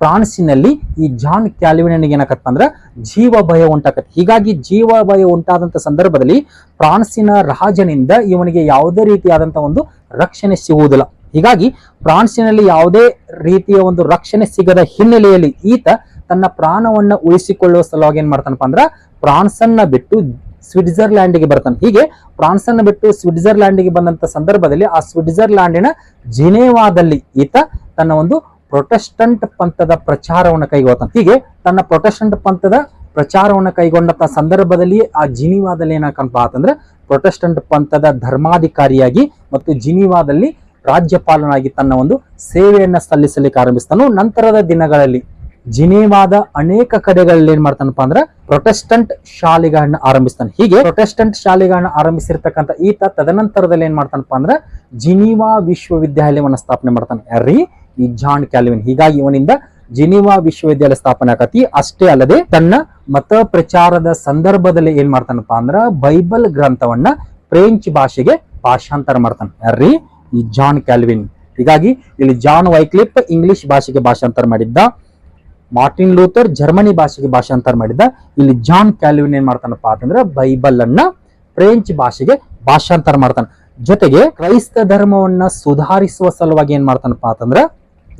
ಫ್ರಾನ್ಸಿನಲ್ಲಿ ಈ ಜಾನ್ ಕ್ಯಾಲ್ವಿನ್ ಏನಾಕತ್ತ ಅಂದ್ರೆ ಜೀವ ಭಯ ಉಂಟಾಕತ್ತೆ. ಹೀಗಾಗಿ ಜೀವ ಭಯ ಉಂಟಾದಂತ ಸಂದರ್ಭದಲ್ಲಿ ಫ್ರಾನ್ಸಿನ ರಾಜನಿಂದ ಇವನಿಗೆ ಯಾವುದೇ ರೀತಿಯಾದಂತಹ ಒಂದು ರಕ್ಷಣೆ ಸಿಗುವುದಿಲ್ಲ. ಹೀಗಾಗಿ ಫ್ರಾನ್ಸಿನಲ್ಲಿ ಯಾವುದೇ ರೀತಿಯ ಒಂದು ರಕ್ಷಣೆ ಸಿಗದ ಹಿನ್ನೆಲೆಯಲ್ಲಿ ಈತ ತನ್ನ ಪ್ರಾಣವನ್ನ ಉಳಿಸಿಕೊಳ್ಳುವ ಸಲುವಾಗಿ ಏನ್ ಮಾಡ್ತಾನಪ್ಪ ಅಂದ್ರ ಫ್ರಾನ್ಸ್ ಅನ್ನ ಬಿಟ್ಟು ಸ್ವಿಟ್ಜರ್ಲ್ಯಾಂಡ್ಗೆ ಬರ್ತಾನೆ. ಹೀಗೆ ಫ್ರಾನ್ಸ್ ಅನ್ನ ಬಿಟ್ಟು ಸ್ವಿಟ್ಜರ್ಲ್ಯಾಂಡ್ಗೆ ಬಂದಂತ ಸಂದರ್ಭದಲ್ಲಿ ಆ ಸ್ವಿಟ್ಜರ್ಲ್ಯಾಂಡಿನ ಜಿನೇವಾದಲ್ಲಿ ಈತ ತನ್ನ ಒಂದು ಪ್ರೊಟೆಸ್ಟೆಂಟ್ ಪಂಥದ ಪ್ರಚಾರವನ್ನು ಕೈಗೊಳ್ತಾನೆ. ಹೀಗೆ ತನ್ನ ಪ್ರೊಟೆಸ್ಟೆಂಟ್ ಪಂಥದ ಪ್ರಚಾರವನ್ನು ಕೈಗೊಂಡಂತ ಸಂದರ್ಭದಲ್ಲಿ ಆ ಜಿನಿವಾದಲ್ಲಿ ಏನಾಕಂಪ ಅಂತಂದ್ರೆ ಪ್ರೊಟೆಸ್ಟೆಂಟ್ ಪಂಥದ ಧರ್ಮಾಧಿಕಾರಿಯಾಗಿ ಮತ್ತು ಜಿನಿವಾದಲ್ಲಿ ರಾಜ್ಯಪಾಲನಾಗಿ ತನ್ನ ಒಂದು ಸೇವೆಯನ್ನ ಸಲ್ಲಿಸಲಿಕ್ಕೆ ಆರಂಭಿಸ್ತಾನು. ನಂತರದ ದಿನಗಳಲ್ಲಿ ಜಿನೇವಾದ ಅನೇಕ ಕಡೆಗಳಲ್ಲಿ ಏನ್ ಮಾಡ್ತಾನಪ್ಪ ಅಂದ್ರೆ ಪ್ರೊಟೆಸ್ಟೆಂಟ್ ಶಾಲೆಗಳನ್ನ ಆರಂಭಿಸ್ತಾನೆ. ಹೀಗೆ ಪ್ರೊಟೆಸ್ಟೆಂಟ್ ಶಾಲೆಗಳನ್ನ ಆರಂಭಿಸಿರ್ತಕ್ಕಂಥ ಈತ ತದನಂತರದಲ್ಲಿ ಏನ್ ಮಾಡ್ತಾನಪ್ಪ ಅಂದ್ರೆ ಜಿನೀವಾ ವಿಶ್ವವಿದ್ಯಾಲಯವನ್ನ ಸ್ಥಾಪನೆ ಮಾಡ್ತಾನೆ. ಯಾರ್ರೀ? ಈ ಜಾನ್ ಕ್ಯಾಲ್ವಿನ್. ಹೀಗಾಗಿ ಇವನಿಂದ ಜಿನೀವಾ ವಿಶ್ವವಿದ್ಯಾಲಯ ಸ್ಥಾಪನೆ ಆಗತಿ. ಅಷ್ಟೇ ಅಲ್ಲದೆ ತನ್ನ ಮತ ಪ್ರಚಾರದ ಸಂದರ್ಭದಲ್ಲಿ ಏನ್ ಮಾಡ್ತಾನಪ್ಪ ಅಂದ್ರ ಬೈಬಲ್ ಗ್ರಂಥವನ್ನ ಫ್ರೆಂಚ್ ಭಾಷೆಗೆ ಭಾಷಾಂತರ ಮಾಡ್ತಾನೆ. ಯಾರ್ರೀ? ಈ ಜಾನ್ ಕ್ಯಾಲ್ವಿನ್. ಹೀಗಾಗಿ ಇಲ್ಲಿ ಜಾನ್ ವೈಕ್ಲಿಫ್ ಇಂಗ್ಲಿಷ್ ಭಾಷೆಗೆ ಭಾಷಾಂತರ ಮಾಡಿದ್ದ, ಮಾರ್ಟಿನ್ ಲೂಥರ್ ಜರ್ಮನಿ ಭಾಷೆಗೆ ಭಾಷಾಂತರ ಮಾಡಿದ್ದ. ಇಲ್ಲಿ ಜಾನ್ ಕ್ಯಾಲ್ವಿನ್ ಏನ್ ಮಾಡ್ತಾನಪ್ಪ ಅಂತಂದ್ರೆ ಬೈಬಲ್ ಅನ್ನ ಫ್ರೆಂಚ್ ಭಾಷೆಗೆ ಭಾಷಾಂತರ ಮಾಡ್ತಾನೆ. ಜೊತೆಗೆ ಕ್ರೈಸ್ತ ಧರ್ಮವನ್ನ ಸುಧಾರಿಸುವ ಸಲುವಾಗಿ ಏನ್ ಮಾಡ್ತಾನಪ್ಪ ಅಂತಂದ್ರೆ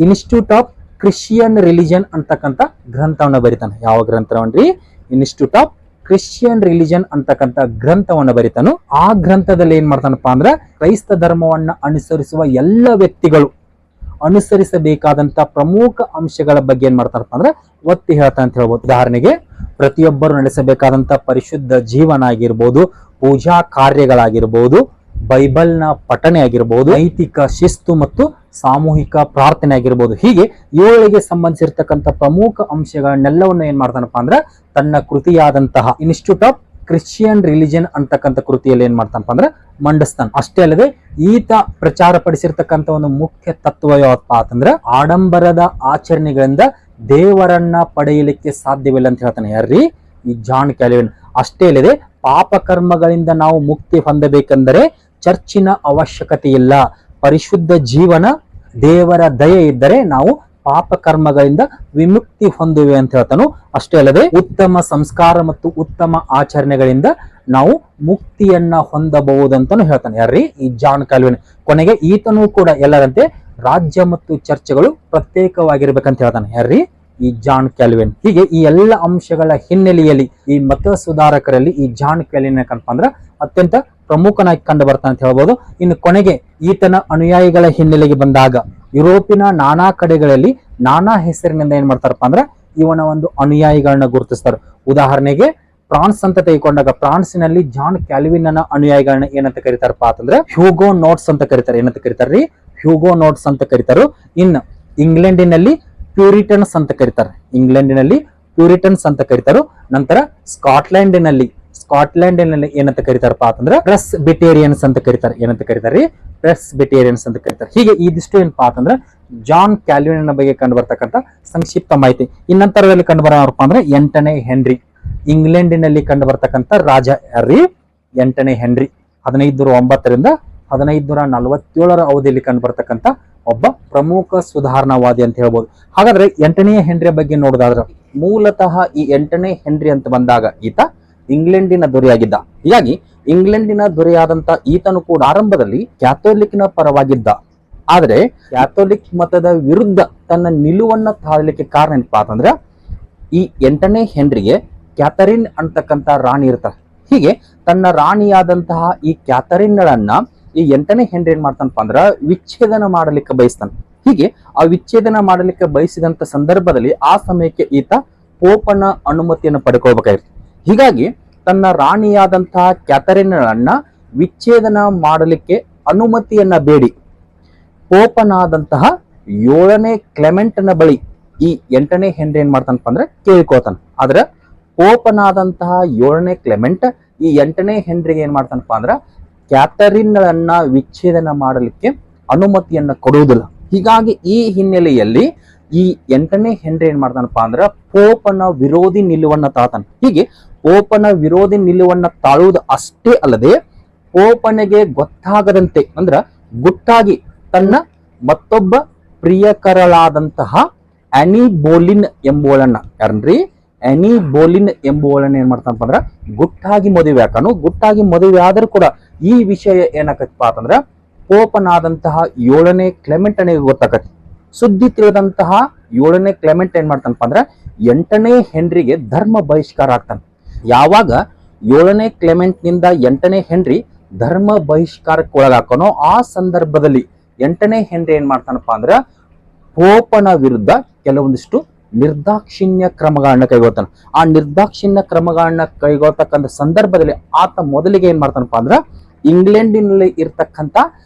ಇನ್ಸ್ಟಿಟ್ಯೂಟ್ ಆಫ್ ಕ್ರಿಶ್ಚಿಯನ್ ರಿಲಿಜನ್ ಅಂತಕ್ಕಂಥ ಗ್ರಂಥವನ್ನ ಬರಿತಾನೆ. ಯಾವ ಗ್ರಂಥವನ್ರಿ? ಇನ್ಸ್ಟಿಟ್ಯೂಟ್ ಆಫ್ ಕ್ರಿಶ್ಚಿಯನ್ ರಿಲಿಜನ್ ಅಂತಕ್ಕಂಥ ಗ್ರಂಥವನ್ನ ಬರಿತಾನು. ಆ ಗ್ರಂಥದಲ್ಲಿ ಏನ್ ಮಾಡ್ತಾನಪ್ಪ ಅಂದ್ರೆ ಕ್ರೈಸ್ತ ಧರ್ಮವನ್ನ ಅನುಸರಿಸುವ ಎಲ್ಲ ವ್ಯಕ್ತಿಗಳು ಅನುಸರಿಸಬೇಕಾದಂತ ಪ್ರಮುಖ ಅಂಶಗಳ ಬಗ್ಗೆ ಏನ್ ಮಾಡ್ತಾರಪ್ಪ ಅಂದ್ರೆ ಒತ್ತಿ ಹೇಳ್ತಾ ಅಂತ ಹೇಳ್ಬೋದು. ಉದಾಹರಣೆಗೆ ಪ್ರತಿಯೊಬ್ಬರು ನಡೆಸಬೇಕಾದಂತ ಪರಿಶುದ್ಧ ಜೀವನ ಆಗಿರ್ಬೋದು, ಪೂಜಾ ಕಾರ್ಯಗಳಾಗಿರ್ಬೋದು, ಬೈಬಲ್ನ ಪಠನೆ ಆಗಿರ್ಬೋದು, ನೈತಿಕ ಶಿಸ್ತು ಮತ್ತು ಸಾಮೂಹಿಕ ಪ್ರಾರ್ಥನೆ ಆಗಿರ್ಬೋದು. ಹೀಗೆ ಇವುಗಳಿಗೆ ಸಂಬಂಧಿಸಿರ್ತಕ್ಕಂಥ ಪ್ರಮುಖ ಅಂಶಗಳನ್ನೆಲ್ಲವನ್ನು ಏನ್ ಮಾಡ್ತಾನಪ್ಪ ಅಂದ್ರೆ ತನ್ನ ಕೃತಿಯಾದಂತಹ ಇನ್ಸ್ಟಿಟ್ಯೂಟ್ ಆಫ್ ಕ್ರಿಶ್ಚಿಯನ್ ರಿಲಿಜನ್ ಅಂತಕ್ಕಂಥ ಕೃತಿಯಲ್ಲಿ ಏನ್ ಮಾಡ್ತಾನಪ್ಪ ಅಂದ್ರೆ ಮಂಡಿಸ್ತಾನೆ. ಅಷ್ಟೇ ಅಲ್ಲದೆ ಈತ ಪ್ರಚಾರ ಪಡಿಸಿರ್ತಕ್ಕಂಥ ಒಂದು ಮುಖ್ಯ ತತ್ವ ಯಾವಪ್ಪ ಅಂತಂದ್ರೆ ಆಡಂಬರದ ಆಚರಣೆಗಳಿಂದ ದೇವರನ್ನ ಪಡೆಯಲಿಕ್ಕೆ ಸಾಧ್ಯವಿಲ್ಲ ಅಂತ ಹೇಳ್ತಾನೆ. ಯಾರ್ರೀ? ಈ ಜಾನ್ ಕ್ಯಾಲ್ವಿನ್. ಅಷ್ಟೇ ಅಲ್ಲದೆ ಪಾಪ ಕರ್ಮಗಳಿಂದ ನಾವು ಮುಕ್ತಿ ಹೊಂದಬೇಕೆಂದರೆ ಚರ್ಚಿನ ಅವಶ್ಯಕತೆ ಇಲ್ಲ. ಪರಿಶುದ್ಧ ಜೀವನ, ದೇವರ ದಯೆ ಇದ್ದರೆ ನಾವು ಪಾಪ ಕರ್ಮಗಳಿಂದ ವಿಮುಕ್ತಿ ಹೊಂದುವೆ ಅಂತ ಹೇಳ್ತಾನು. ಅಷ್ಟೇ ಅಲ್ಲದೆ ಉತ್ತಮ ಸಂಸ್ಕಾರ ಮತ್ತು ಉತ್ತಮ ಆಚರಣೆಗಳಿಂದ ನಾವು ಮುಕ್ತಿಯನ್ನ ಹೊಂದಬಹುದಂತಾನು ಹೇಳ್ತಾನೆ. ಯಾರ್ರೀ? ಈ ಜಾನ್ ಕ್ಯಾಲ್ವಿನ್. ಕೊನೆಗೆ ಈತನೂ ಕೂಡ ಎಲ್ಲರಂತೆ ರಾಜ್ಯ ಮತ್ತು ಚರ್ಚೆಗಳು ಪ್ರತ್ಯೇಕವಾಗಿರ್ಬೇಕಂತ ಹೇಳ್ತಾನೆ. ಯಾರ್ರೀ? ಈ ಜಾನ್ ಕ್ಯಾಲ್ವಿನ್. ಹೀಗೆ ಈ ಎಲ್ಲ ಅಂಶಗಳ ಹಿನ್ನೆಲೆಯಲ್ಲಿ ಈ ಮತ ಸುಧಾರಕರಲ್ಲಿ ಈ ಜಾನ್ ಕ್ಯಾಲ್ವಿನ್ ಯಾಕಂತ ಅಂದ್ರೆ ಅತ್ಯಂತ ಪ್ರಮುಖನಾಗಿ ಕಂಡು ಬರ್ತಾನೆ ಅಂತ ಹೇಳ್ಬೋದು. ಇನ್ನು ಕೊನೆಗೆ ಈತನ ಅನುಯಾಯಿಗಳ ಹಿನ್ನೆಲೆಗೆ ಬಂದಾಗ ಯುರೋಪಿನ ನಾನಾ ಕಡೆಗಳಲ್ಲಿ ನಾನಾ ಹೆಸರಿನಿಂದ ಏನ್ ಮಾಡ್ತಾರಪ್ಪ ಅಂದ್ರೆ ಇವನ ಒಂದು ಅನುಯಾಯಿಗಳನ್ನ ಗುರುತಿಸ್ತಾರೆ. ಉದಾಹರಣೆಗೆ ಫ್ರಾನ್ಸ್ ಅಂತ ತೆಗೆದುಕೊಂಡಾಗ ಫ್ರಾನ್ಸಿನಲ್ಲಿ ಜಾನ್ ಕ್ಯಾಲ್ವಿನ್ ನ ಅನುಯಾಯಿಗಳನ್ನ ಏನಂತ ಕರೀತಾರಪ್ಪ ಅಂತಂದ್ರೆ ಹ್ಯೂಗೋ ನೋಟ್ಸ್ ಅಂತ ಕರೀತಾರೆ. ಏನಂತ ಕರೀತಾರ್ರಿ? ಹ್ಯೂಗೋ ನೋಟ್ಸ್ ಅಂತ ಕರೀತಾರು. ಇನ್ನು ಇಂಗ್ಲೆಂಡಿನಲ್ಲಿ ಪ್ಯೂರಿಟನ್ಸ್ ಅಂತ ಕರೀತಾರೆ. ಇಂಗ್ಲೆಂಡಿನಲ್ಲಿ ಪ್ಯೂರಿಟನ್ಸ್ ಅಂತ ಕರೀತಾರು. ನಂತರ ಸ್ಕಾಟ್ಲೆಂಡಿನಲ್ಲಿ ಸ್ಕಾಟ್ಲೆಂಡ್ ಏನಂತ ಕರೀತಾರಪ್ಪ ಅಂತಂದ್ರೆ ಪ್ರೆಸ್ಬಿಟೇರಿಯನ್ಸ್ ಅಂತ ಕರೀತಾರೆ. ಏನಂತ ಕರೀತಾರೆ? ಪ್ರೆಸ್ಬಿಟೇರಿಯನ್ಸ್ ಅಂತ ಕರೀತಾರೆ. ಹೀಗೆ ಇದಿಷ್ಟು ಏನಪ್ಪಾ ಅಂತಂದ್ರೆ ಜಾನ್ ಕ್ಯಾಲ್ವಿನ್ ಬಗ್ಗೆ ಕಂಡು ಬರ್ತಕ್ಕಂಥ ಸಂಕ್ಷಿಪ್ತ ಮಾಹಿತಿ. ಇನ್ನಂತರದಲ್ಲಿ ಕಂಡು ಬರೋರಪ್ಪ ಅಂದ್ರೆ 8ನೇ ಹೆನ್ರಿ, ಇಂಗ್ಲೆಂಡಿನಲ್ಲಿ ಕಂಡು ಬರ್ತಕ್ಕಂಥ ರಾಜ ಯಾರ್ರಿ? 8ನೇ ಹೆನ್ರಿ. 1509 1547 ಅವಧಿಯಲ್ಲಿ ಕಂಡು ಬರ್ತಕ್ಕಂಥ ಒಬ್ಬ ಪ್ರಮುಖ ಸುಧಾರಣಾವಾದಿ ಅಂತ ಹೇಳ್ಬೋದು. ಹಾಗಾದ್ರೆ 8ನೇ ಹೆನ್ರಿಯ ಬಗ್ಗೆ ನೋಡೋದಾದ್ರೆ, ಮೂಲತಃ ಈ 8ನೇ ಹೆನ್ರಿ ಅಂತ ಬಂದಾಗ ಈತ ಇಂಗ್ಲೆಂಡಿನ ದೊರೆಯಾಗಿದ್ದ. ಹೀಗಾಗಿ ಇಂಗ್ಲೆಂಡಿನ ದೊರೆಯಾದಂತ ಈತನು ಕೂಡ ಆರಂಭದಲ್ಲಿ ಕ್ಯಾಥೋಲಿಕ್ನ ಪರವಾಗಿದ್ದ. ಆದ್ರೆ ಕ್ಯಾಥೋಲಿಕ್ ಮತದ ವಿರುದ್ಧ ತನ್ನ ನಿಲುವನ್ನ ತಾಳಲಿಕ್ಕೆ ಕಾರಣ ಏನಪ್ಪಾ ಅಂತಂದ್ರೆ, ಈ 8ನೇ ಹೆನ್ರಿಗೆ ಕ್ಯಾಥರಿನ್ ಅಂತಕ್ಕಂಥ ರಾಣಿ ಇರ್ತಾರೆ. ಹೀಗೆ ತನ್ನ ರಾಣಿಯಾದಂತಹ ಈ ಕ್ಯಾಥರಿನ್ಗಳನ್ನ ಈ 8ನೇ ಹೆನ್ರಿ ಏನ್ ಮಾಡ್ತಾನಪ್ಪ ಅಂದ್ರ ವಿಚ್ಛೇದನ ಮಾಡಲಿಕ್ಕೆ ಬಯಸ್ತಾನೆ. ಹೀಗೆ ಆ ವಿಚ್ಛೇದನ ಮಾಡಲಿಕ್ಕೆ ಬಯಸಿದಂತ ಸಂದರ್ಭದಲ್ಲಿ ಆ ಸಮಯಕ್ಕೆ ಈತ ಪೋಪನ ಅನುಮತಿಯನ್ನು ಪಡ್ಕೊಳ್ಬೇಕಾಗಿತ್ತು. ಹೀಗಾಗಿ ತನ್ನ ರಾಣಿಯಾದಂತಹ ಕ್ಯಾಥರಿನ್ಗಳನ್ನ ವಿಚ್ಛೇದನ ಮಾಡಲಿಕ್ಕೆ ಅನುಮತಿಯನ್ನ ಬೇಡಿ ಪೋಪನಾದಂತಹ 7ನೇ ಕ್ಲೆಮೆಂಟ್ನ ಬಳಿ ಈ 8ನೇ ಹೆನ್ರಿ ಏನ್ ಮಾಡ್ತಾನಪ್ಪ ಅಂದ್ರೆ ಕೇಳ್ಕೋತಾನ. ಆದ್ರೆ ಪೋಪನಾದಂತಹ 7ನೇ ಕ್ಲೆಮೆಂಟ್ ಈ 8ನೇ ಹೆನ್ರಿಗೆ ಏನ್ ಮಾಡ್ತಾನಪ್ಪ ಅಂದ್ರ ಕ್ಯಾಥರಿನ್ಗಳನ್ನ ವಿಚ್ಛೇದನ ಮಾಡಲಿಕ್ಕೆ ಅನುಮತಿಯನ್ನ ಕೊಡುವುದಿಲ್ಲ. ಹೀಗಾಗಿ ಈ ಹಿನ್ನೆಲೆಯಲ್ಲಿ ಈ 8ನೇ ಹೆನ್ರಿ ಏನ್ ಮಾಡ್ತಾನಪ್ಪ ಅಂದ್ರ ಪೋಪನ ವಿರೋಧಿ ನಿಲುವನ್ನ ತಾತಾನ. ಹೀಗೆ ಪೋಪನ ವಿರೋಧಿ ನಿಲುವನ್ನ ತಾಳುವುದು ಅಷ್ಟೇ ಅಲ್ಲದೆ ಪೋಪನಿಗೆ ಗೊತ್ತಾಗದಂತೆ ಅಂದ್ರ ಗುಟ್ಟಾಗಿ ತನ್ನ ಮತ್ತೊಬ್ಬ ಪ್ರಿಯಕರಳಾದಂತಹ ಆನಿ ಬೋಲಿನ್ ಎಂಬುವಳನ್ನ, ಯಾರನ್ರಿ? ಆನಿ ಬೋಲಿನ್ ಎಂಬುವಳನ್ನ ಏನ್ ಮಾಡ್ತಾನಪ್ಪ ಅಂದ್ರ ಗುಟ್ಟಾಗಿ ಮದುವೆ ಹಾಕನು. ಗುಟ್ಟಾಗಿ ಮದುವೆ ಆದ್ರೂ ಕೂಡ ಈ ವಿಷಯ ಏನಾಕತ್ತಪ್ಪ ಅಂತಂದ್ರ ಪೋಪನಾದಂತಹ 7ನೇ ಕ್ಲೆಮೆಂಟ್ ಅನಿಗೆ ಗೊತ್ತಾಗತ್ತೆ. ಸುದ್ದಿ ತಿಳಿದಂತಹ 7ನೇ ಕ್ಲೆಮೆಂಟ್ ಏನ್ ಮಾಡ್ತಾನಪ್ಪ ಅಂದ್ರ 8ನೇ ಹೆನ್ರಿಗೆ ಧರ್ಮ ಬಹಿಷ್ಕಾರ ಆಗ್ತಾನೆ. ಯಾವಾಗ 7ನೇ ಕ್ಲೆಮೆಂಟ್ ನಿಂದ 8ನೇ ಹೆನ್ರಿ ಧರ್ಮ ಬಹಿಷ್ಕಾರಕ್ಕೆ ಒಳಗಾಕನೋ ಆ ಸಂದರ್ಭದಲ್ಲಿ 8ನೇ ಹೆನ್ರಿ ಏನ್ ಮಾಡ್ತಾನಪ್ಪ ಅಂದ್ರ ಪೋಪನ ವಿರುದ್ಧ ಕೆಲವೊಂದಿಷ್ಟು ನಿರ್ದಾಕ್ಷಿಣ್ಯ ಕ್ರಮಗಳನ್ನ ಕೈಗೊಳ್ತಾನೆ. ಆ ನಿರ್ದಾಕ್ಷಿಣ್ಯ ಕ್ರಮಗಳನ್ನ ಕೈಗೊಳ್ತಕ್ಕಂಥ ಸಂದರ್ಭದಲ್ಲಿ ಆತ ಮೊದಲಿಗೆ ಏನ್ ಮಾಡ್ತಾನಪ್ಪ ಅಂದ್ರ ಇಂಗ್ಲೆಂಡಿನಲ್ಲಿ ಇರ್ತಕ್ಕಂಥ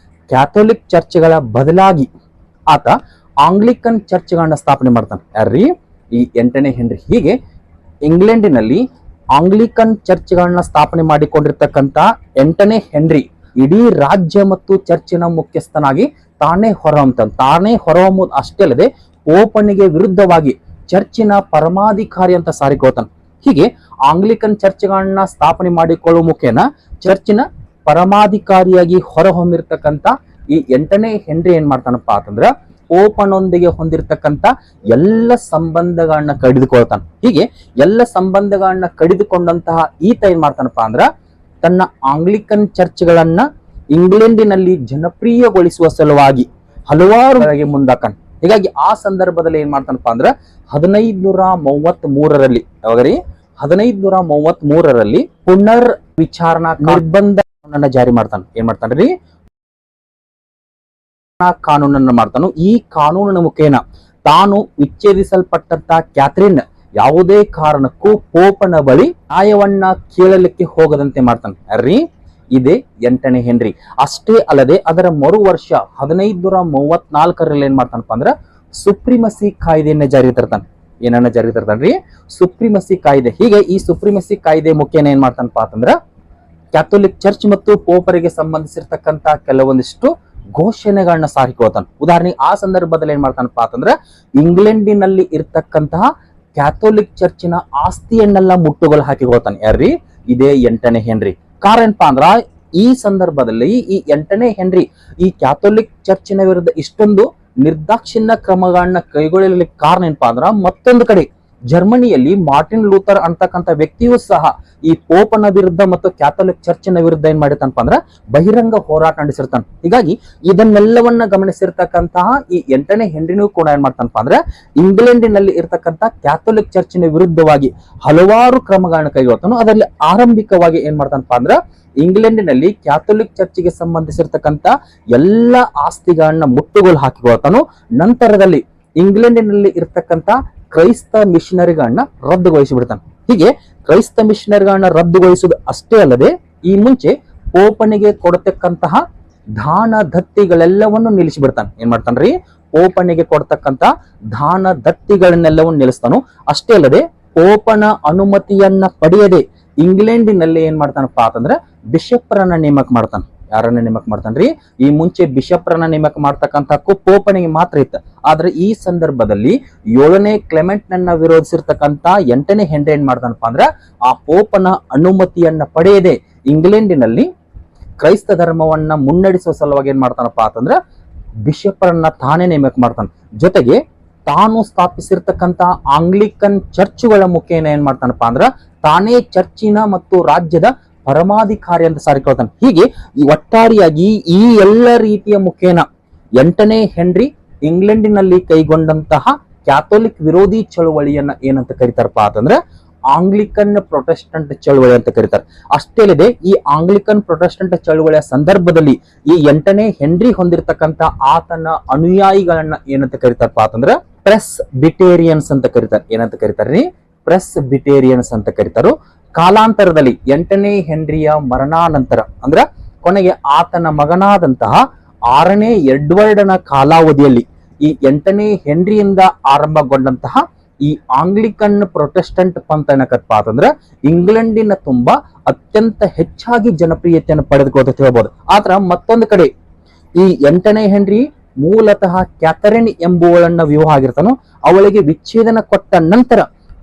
ಕ್ಯಾಥೋಲಿಕ್ ಚರ್ಚ್ಗಳ ಬದಲಾಗಿ ಆತ ಆಂಗ್ಲಿಕನ್ ಚರ್ಚ್ಗಳನ್ನ ಸ್ಥಾಪನೆ ಮಾಡ್ತಾನೆ. ಯಾರ್ರೀ? ಈ 8ನೇ ಹೆನ್ರಿ. ಹೀಗೆ ಇಂಗ್ಲೆಂಡಿನಲ್ಲಿ ಆಂಗ್ಲಿಕನ್ ಚರ್ಚ್ಗಳನ್ನ ಸ್ಥಾಪನೆ ಮಾಡಿಕೊಂಡಿರ್ತಕ್ಕಂಥ 8ನೇ ಹೆನ್ರಿ ಇಡೀ ರಾಜ್ಯ ಮತ್ತು ಚರ್ಚಿನ ಮುಖ್ಯಸ್ಥನಾಗಿ ತಾನೇ ಹೊರಹೊಮ್ಮುವುದು ಅಷ್ಟೇ ಅಲ್ಲದೆ ಪೋಪನಿಗೆ ವಿರುದ್ಧವಾಗಿ ಚರ್ಚಿನ ಪರಮಾಧಿಕಾರಿ ಅಂತ ಸಾರಿಕೊಳ್ತಾನೆ. ಹೀಗೆ ಆಂಗ್ಲಿಕನ್ ಚರ್ಚ್ಗಳನ್ನ ಸ್ಥಾಪನೆ ಮಾಡಿಕೊಳ್ಳುವ ಮುಖೇನ ಚರ್ಚಿನ ಪರಮಾಧಿಕಾರಿಯಾಗಿ ಹೊರಹೊಮ್ಮಿರ್ತಕ್ಕಂಥ ಈ 8ನೇ ಹೆನ್ರಿ ಏನ್ ಮಾಡ್ತಾನಪ್ಪ ಅಂತಂದ್ರ ಪೋಪನೊಂದಿಗೆ ಹೊಂದಿರತಕ್ಕಂಥ ಎಲ್ಲ ಸಂಬಂಧಗಳನ್ನ ಕಡಿದುಕೊಳ್ತಾನೆ. ಹೀಗೆ ಎಲ್ಲ ಸಂಬಂಧಗಳನ್ನ ಕಡಿದುಕೊಂಡಂತಹ ಈತ ಏನ್ ಮಾಡ್ತಾನಪ್ಪ ಅಂದ್ರ ತನ್ನ ಆಂಗ್ಲಿಕನ್ ಚರ್ಚ್ಗಳನ್ನ ಇಂಗ್ಲೆಂಡಿನಲ್ಲಿ ಜನಪ್ರಿಯಗೊಳಿಸುವ ಸಲುವಾಗಿ ಹಲವಾರು ಮುಂದಾಕನ್. ಹೀಗಾಗಿ ಆ ಸಂದರ್ಭದಲ್ಲಿ ಏನ್ ಮಾಡ್ತಾನಪ್ಪ ಅಂದ್ರ 1533ರಲ್ಲಿ ಯಾವಾಗ್ರಿ 1533ರಲ್ಲಿ ಪುನರ್ ವಿಚಾರಣಾ ನಿರ್ಬಂಧವನ್ನ ಜಾರಿ ಮಾಡ್ತಾನೆ. ಏನ್ ಮಾಡ್ತಾನ್ರಿ? ಕಾನೂನನ್ನ ಮಾಡ್ತಾನು. ಈ ಕಾನೂನಿನ ಮುಖೇನ ತಾನು ವಿಚ್ಛೇದಿಸಲ್ಪಟ್ಟಂತ ಕ್ಯಾಥರಿನ್ ಯಾವುದೇ ಕಾರಣಕ್ಕೂ ಪೋಪನ ಬಳಿ ನ್ಯಾಯವನ್ನ ಕೇಳಲಿಕ್ಕೆ ಹೋಗದಂತೆ ಮಾಡ್ತಾನೆ. ಯಾರ್ರೀ? ಇದೇ 8ನೇ ಹೆನ್ರಿ. ಅಷ್ಟೇ ಅಲ್ಲದೆ ಅದರ ಮರು ವರ್ಷ 1534ರಲ್ಲಿ ಏನ್ ಮಾಡ್ತಾನಪ್ಪ ಅಂದ್ರ ಸುಪ್ರಿಮಸಿ ಕಾಯ್ದೆಯನ್ನ ಜಾರಿಗೆ ತರ್ತಾನೆ. ಏನನ್ನ ಜಾರಿಗೆ ತರ್ತಾನ್ರಿ? ಸುಪ್ರಿಮಸಿ ಕಾಯ್ದೆ. ಹೀಗೆ ಈ ಸುಪ್ರಿಮಸಿ ಕಾಯ್ದೆ ಮುಖೇನ ಏನ್ ಮಾಡ್ತಾನಪ್ಪ ಅಂತಂದ್ರ ಕ್ಯಾಥೋಲಿಕ್ ಚರ್ಚ್ ಮತ್ತು ಪೋಪರಿಗೆ ಸಂಬಂಧಿಸಿರ್ತಕ್ಕಂಥ ಕೆಲವೊಂದಿಷ್ಟು ಘೋಷಣೆಗಳನ್ನ ಸಾರಿಕೊಳ್ತಾನೆ. ಉದಾಹರಣೆಗೆ ಆ ಸಂದರ್ಭದಲ್ಲಿ ಏನ್ ಮಾಡ್ತಾನಪ್ಪ ಅಂತಂದ್ರ ಇಂಗ್ಲೆಂಡಿನಲ್ಲಿ ಇರ್ತಕ್ಕಂತಹ ಕ್ಯಾಥೋಲಿಕ್ ಚರ್ಚಿನ ಆಸ್ತಿಯನ್ನೆಲ್ಲ ಮುಟ್ಟುಗೋಲು ಹಾಕಿಕೊಳ್ತಾನೆ. ಯಾರ್ರೀ? ಇದೇ 8ನೇ ಹೆನ್ರಿ. ಕಾರಣ ಏನಪ್ಪಾ ಅಂದ್ರ ಈ ಸಂದರ್ಭದಲ್ಲಿ ಈ 8ನೇ ಹೆನ್ರಿ ಈ ಕ್ಯಾಥೋಲಿಕ್ ಚರ್ಚಿನ ವಿರುದ್ಧ ಇಷ್ಟೊಂದು ನಿರ್ದಾಕ್ಷಿಣ್ಯ ಕ್ರಮಗಳನ್ನ ಕೈಗೊಳ್ಳಲಿಕ್ಕೆ ಕಾರಣ ಏನಪ್ಪಾ ಅಂದ್ರ ಮತ್ತೊಂದು ಕಡೆ ಜರ್ಮನಿಯಲ್ಲಿ ಮಾರ್ಟಿನ್ ಲೂಥರ್ ಅಂತಕ್ಕಂಥ ವ್ಯಕ್ತಿಯೂ ಸಹ ಈ ಪೋಪನ ವಿರುದ್ಧ ಮತ್ತು ಕ್ಯಾಥೋಲಿಕ್ ಚರ್ಚಿನ ವಿರುದ್ಧ ಏನ್ ಮಾಡಿರ್ತಾನಪ್ಪ ಅಂದ್ರ ಬಹಿರಂಗ ಹೋರಾಟ ನಡೆಸಿರ್ತಾನೆ. ಹೀಗಾಗಿ ಇದನ್ನೆಲ್ಲವನ್ನ ಗಮನಿಸಿರ್ತಕ್ಕಂತಹ ಈ 8ನೇ ಹೆನ್ರಿನೂ ಕೂಡ ಏನ್ ಮಾಡ್ತಾನಪ್ಪ ಅಂದ್ರೆ ಇಂಗ್ಲೆಂಡಿನಲ್ಲಿ ಇರ್ತಕ್ಕಂಥ ಕ್ಯಾಥೋಲಿಕ್ ಚರ್ಚಿನ ವಿರುದ್ಧವಾಗಿ ಹಲವಾರು ಕ್ರಮಗಳನ್ನ ಕೈಗೊಳ್ತಾನು. ಅದರಲ್ಲಿ ಆರಂಭಿಕವಾಗಿ ಏನ್ ಮಾಡ್ತಾನಪ್ಪ ಅಂದ್ರ ಇಂಗ್ಲೆಂಡಿನಲ್ಲಿ ಕ್ಯಾಥೋಲಿಕ್ ಚರ್ಚಿಗೆ ಸಂಬಂಧಿಸಿರ್ತಕ್ಕಂಥ ಎಲ್ಲ ಆಸ್ತಿಗಳನ್ನ ಮುಟ್ಟುಗೋಲು ಹಾಕಿಕೊಳ್ತಾನು. ನಂತರದಲ್ಲಿ ಇಂಗ್ಲೆಂಡಿನಲ್ಲಿ ಇರ್ತಕ್ಕಂಥ ಕ್ರೈಸ್ತ ಮಿಷನರಿಗಳನ್ನ ರದ್ದುಗೊಳಿಸಿ ಬಿಡ್ತಾನೆ. ಹೀಗೆ ಕ್ರೈಸ್ತ ಮಿಷನರಿಗಳನ್ನ ರದ್ದುಗೊಳಿಸುವುದು ಅಷ್ಟೇ ಅಲ್ಲದೆ ಈ ಮುಂಚೆ ಪೋಪನಿಗೆ ಕೊಡತಕ್ಕಂತಹ ದಾನ ದತ್ತಿಗಳೆಲ್ಲವನ್ನು ನಿಲ್ಲಿಸಿಬಿಡ್ತಾನೆ. ಏನ್ ಮಾಡ್ತಾನ್ರಿ? ಪೋಪನಿಗೆ ಕೊಡ್ತಕ್ಕಂತ ದಾನ ದತ್ತಿಗಳನ್ನೆಲ್ಲವನ್ನು ನಿಲ್ಲಿಸ್ತಾನು. ಅಷ್ಟೇ ಅಲ್ಲದೆ ಪೋಪನ ಅನುಮತಿಯನ್ನ ಪಡೆಯದೆ ಇಂಗ್ಲೆಂಡಿನಲ್ಲಿ ಏನ್ ಮಾಡ್ತಾನಪ್ಪ ಅಂತಂದ್ರೆ ಬಿಷಪ್ರನ್ನ ನೇಮಕ ಮಾಡ್ತಾನ. ಯಾರನ್ನ ನೇಮಕ ಮಾಡ್ತಾನ್ರಿ? ಈ ಮುಂಚೆ ಬಿಷಪ್ರನ್ನ ನೇಮಕ ಮಾಡ್ತಕ್ಕಂಥ ಹಕ್ಕು ಪೋಪನಿಗೆ ಮಾತ್ರ ಇತ್ತು. ಆದ್ರೆ ಈ ಸಂದರ್ಭದಲ್ಲಿ 7ನೇ ಕ್ಲೆಮೆಂಟ್ ನನ್ನ ವಿರೋಧಿಸಿರ್ತಕ್ಕಂಥ 8ನೇ ಹೆನ್ರಿ ಏನ್ ಮಾಡ್ತಾನಪ್ಪ ಅಂದ್ರೆ ಆ ಪೋಪನ ಅನುಮತಿಯನ್ನ ಪಡೆಯದೆ ಇಂಗ್ಲೆಂಡಿನಲ್ಲಿ ಕ್ರೈಸ್ತ ಧರ್ಮವನ್ನ ಮುನ್ನಡೆಸುವ ಸಲುವಾಗಿ ಏನ್ ಮಾಡ್ತಾನಪ್ಪ ಅಂತಂದ್ರೆ ಬಿಷಪ್ರನ್ನ ತಾನೇ ನೇಮಕ ಮಾಡ್ತಾನೆ. ಜೊತೆಗೆ ತಾನು ಸ್ಥಾಪಿಸಿರ್ತಕ್ಕಂಥ ಆಂಗ್ಲಿಕನ್ ಚರ್ಚ್ಗಳ ಮುಖೇನ ಏನ್ ಮಾಡ್ತಾನಪ್ಪ ಅಂದ್ರ ತಾನೇ ಚರ್ಚಿನ ಮತ್ತು ರಾಜ್ಯದ ಪರಮಾಧಿಕಾರಿ ಅಂತ ಸಾರಿಕೊಳ್ತಾನೆ. ಹೀಗೆ ಈ ಒಟ್ಟಾರೆಯಾಗಿ ಈ ಎಲ್ಲ ರೀತಿಯ ಮುಖೇನ 8ನೇ ಹೆನ್ರಿ ಇಂಗ್ಲೆಂಡಿನಲ್ಲಿ ಕೈಗೊಂಡಂತಹ ಕ್ಯಾಥೋಲಿಕ್ ವಿರೋಧಿ ಚಳುವಳಿಯನ್ನ ಏನಂತ ಕರೀತಾರಪ್ಪ ಅಂತಂದ್ರೆ ಆಂಗ್ಲಿಕನ್ ಪ್ರೊಟೆಸ್ಟೆಂಟ್ ಚಳುವಳಿ ಅಂತ ಕರೀತಾರೆ. ಅಷ್ಟೇ ಅಲ್ಲದೆ ಈ ಆಂಗ್ಲಿಕನ್ ಪ್ರೊಟೆಸ್ಟೆಂಟ್ ಚಳುವಳಿಯ ಸಂದರ್ಭದಲ್ಲಿ ಈ 8ನೇ ಹೆನ್ರಿ ಹೊಂದಿರತಕ್ಕಂತ ಆತನ ಅನುಯಾಯಿಗಳನ್ನ ಏನಂತ ಕರೀತಾರಪ್ಪ ಅಂತಂದ್ರೆ ಪ್ರೆಸ್ ಬಿಟೇರಿಯನ್ಸ್ ಅಂತ ಕರೀತಾರೆ. ಏನಂತ ಕರೀತಾರ್ರಿ? ಪ್ರೆಸ್ ಬಿಟೇರಿಯನ್ಸ್ ಅಂತ ಕರೀತಾರು. ಕಾಲಾಂತರದಲ್ಲಿ 8ನೇ ಹೆನ್ರಿಯ ಮರಣಾನಂತರ ಅಂದ್ರ ಕೊನೆಗೆ ಆತನ ಮಗನಾದಂತಹ 6ನೇ ಎಡ್ವರ್ಡನ ಕಾಲಾವಧಿಯಲ್ಲಿ ಈ 8ನೇ ಹೆನ್ರಿಯಿಂದ ಆರಂಭಗೊಂಡಂತಹ ಈ ಆಂಗ್ಲಿಕನ್ ಪ್ರೊಟೆಸ್ಟೆಂಟ್ ಪಂಥ ಏನಕಪ್ಪ ಅಂತಂದ್ರೆ ಇಂಗ್ಲೆಂಡಿನ ತುಂಬಾ ಅತ್ಯಂತ ಹೆಚ್ಚಾಗಿ ಜನಪ್ರಿಯತೆಯನ್ನು ಪಡೆದುಕೊಳ್ಳುತ್ತ ಹೇಳ್ಬೋದು. ಆತರ ಮತ್ತೊಂದು ಕಡೆ ಈ 8ನೇ ಹೆನ್ರಿ ಮೂಲತಃ ಕ್ಯಾಥರಿನ್ ಎಂಬುವಳನ್ನ ವಿವಾಹ ಆಗಿರ್ತಾನೋ, ಅವಳಿಗೆ ವಿಚ್ಛೇದನ ಕೊಟ್ಟ ನಂತರ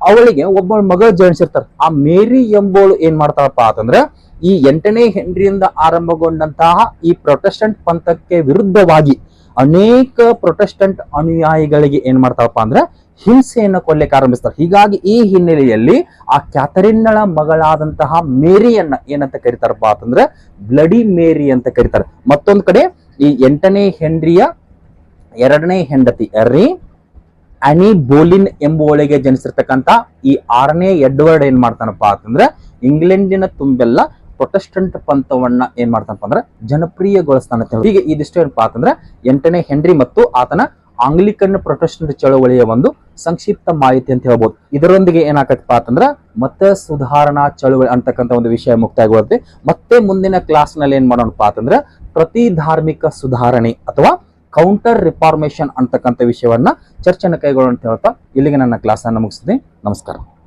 ಅವಳಿಗೆ ಒಬ್ಬ ಮಗಳು ಜನಿಸಿರ್ತಾರೆ. ಆ ಮೇರಿ ಎಂಬುವಳು ಏನ್ ಮಾಡ್ತಾಳಪ್ಪ ಅಂತಂದ್ರೆ ಈ 8ನೇ ಹೆನ್ರಿಯಿಂದ ಆರಂಭಗೊಂಡಂತಹ ಈ ಪ್ರೊಟೆಸ್ಟೆಂಟ್ ಪಂಥಕ್ಕೆ ವಿರುದ್ಧವಾಗಿ ಅನೇಕ ಪ್ರೊಟೆಸ್ಟೆಂಟ್ ಅನುಯಾಯಿಗಳಿಗೆ ಏನ್ ಮಾಡ್ತಾಳಪ್ಪ ಅಂದ್ರೆ ಹಿಂಸೆಯನ್ನು ಕೊಡ್ಲಿಕ್ಕೆ ಆರಂಭಿಸ್ತಾರೆ. ಹೀಗಾಗಿ ಈ ಹಿನ್ನೆಲೆಯಲ್ಲಿ ಆ ಕ್ಯಾಥರಿನ್ನಳ ಮಗಳಾದಂತಹ ಮೇರಿಯನ್ನ ಏನಂತ ಕರೀತಾರಪ್ಪ ಅಂತಂದ್ರೆ ಬ್ಲಡಿ ಮೇರಿ ಅಂತ ಕರೀತಾರೆ. ಮತ್ತೊಂದು ಕಡೆ ಈ 8ನೇ ಹೆನ್ರಿಯ 2ನೇ ಹೆಂಡತಿ ಆನಿ ಬೋಲಿನ್ ಎಂಬುವಳಿಗೆ ಜನಿಸಿರ್ತಕ್ಕಂಥ ಈ 6ನೇ ಎಡ್ವರ್ಡ್ ಏನ್ ಮಾಡ್ತಾನಪ್ಪ ಅಂತಂದ್ರೆ ಇಂಗ್ಲೆಂಡಿನ ತುಂಬೆಲ್ಲ ಪ್ರೊಟೆಸ್ಟೆಂಟ್ ಪಂಥವನ್ನ ಏನ್ ಮಾಡ್ತಾನಪ್ಪ ಅಂದ್ರೆ ಜನಪ್ರಿಯಗೊಳಿಸ್ತಾನೆ. ಹೀಗೆ ಇದಿಷ್ಟು ಏನಪ್ಪಾ ಅಂತಂದ್ರೆ 8ನೇ ಹೆನ್ರಿ ಮತ್ತು ಆತನ ಆಂಗ್ಲಿಕನ್ ಪ್ರೊಟೆಸ್ಟೆಂಟ್ ಚಳವಳಿಯ ಒಂದು ಸಂಕ್ಷಿಪ್ತ ಮಾಹಿತಿ ಅಂತ ಹೇಳ್ಬೋದು. ಇದರೊಂದಿಗೆ ಏನಾಗತ್ತಪ್ಪ ಅಂತಂದ್ರೆ ಮತ ಸುಧಾರಣಾ ಚಳವಳಿ ಅಂತಕ್ಕಂಥ ಒಂದು ವಿಷಯ ಮುಕ್ತಾಯಗೊಳ್ಳುತ್ತೆ. ಮತ್ತೆ ಮುಂದಿನ ಕ್ಲಾಸ್ ನಲ್ಲಿ ಏನ್ ಮಾಡೋಣಪ್ಪ ಅಂತಂದ್ರೆ ಪ್ರತಿ ಧಾರ್ಮಿಕ ಸುಧಾರಣೆ ಅಥವಾ ಕೌಂಟರ್ ರಿಫಾರ್ಮೇಶನ್ ಅಂತಕ್ಕಂಥ ವಿಷಯವನ್ನ ಚರ್ಚೆನ ಕೈಗೊಳ್ಳೋಣ ಅಂತ ಹೇಳ್ತಾ ಇಲ್ಲಿಗೆ ನನ್ನ ಕ್ಲಾಸ್ ಅನ್ನು ಮುಗಿಸ್ತೀನಿ. ನಮಸ್ಕಾರ.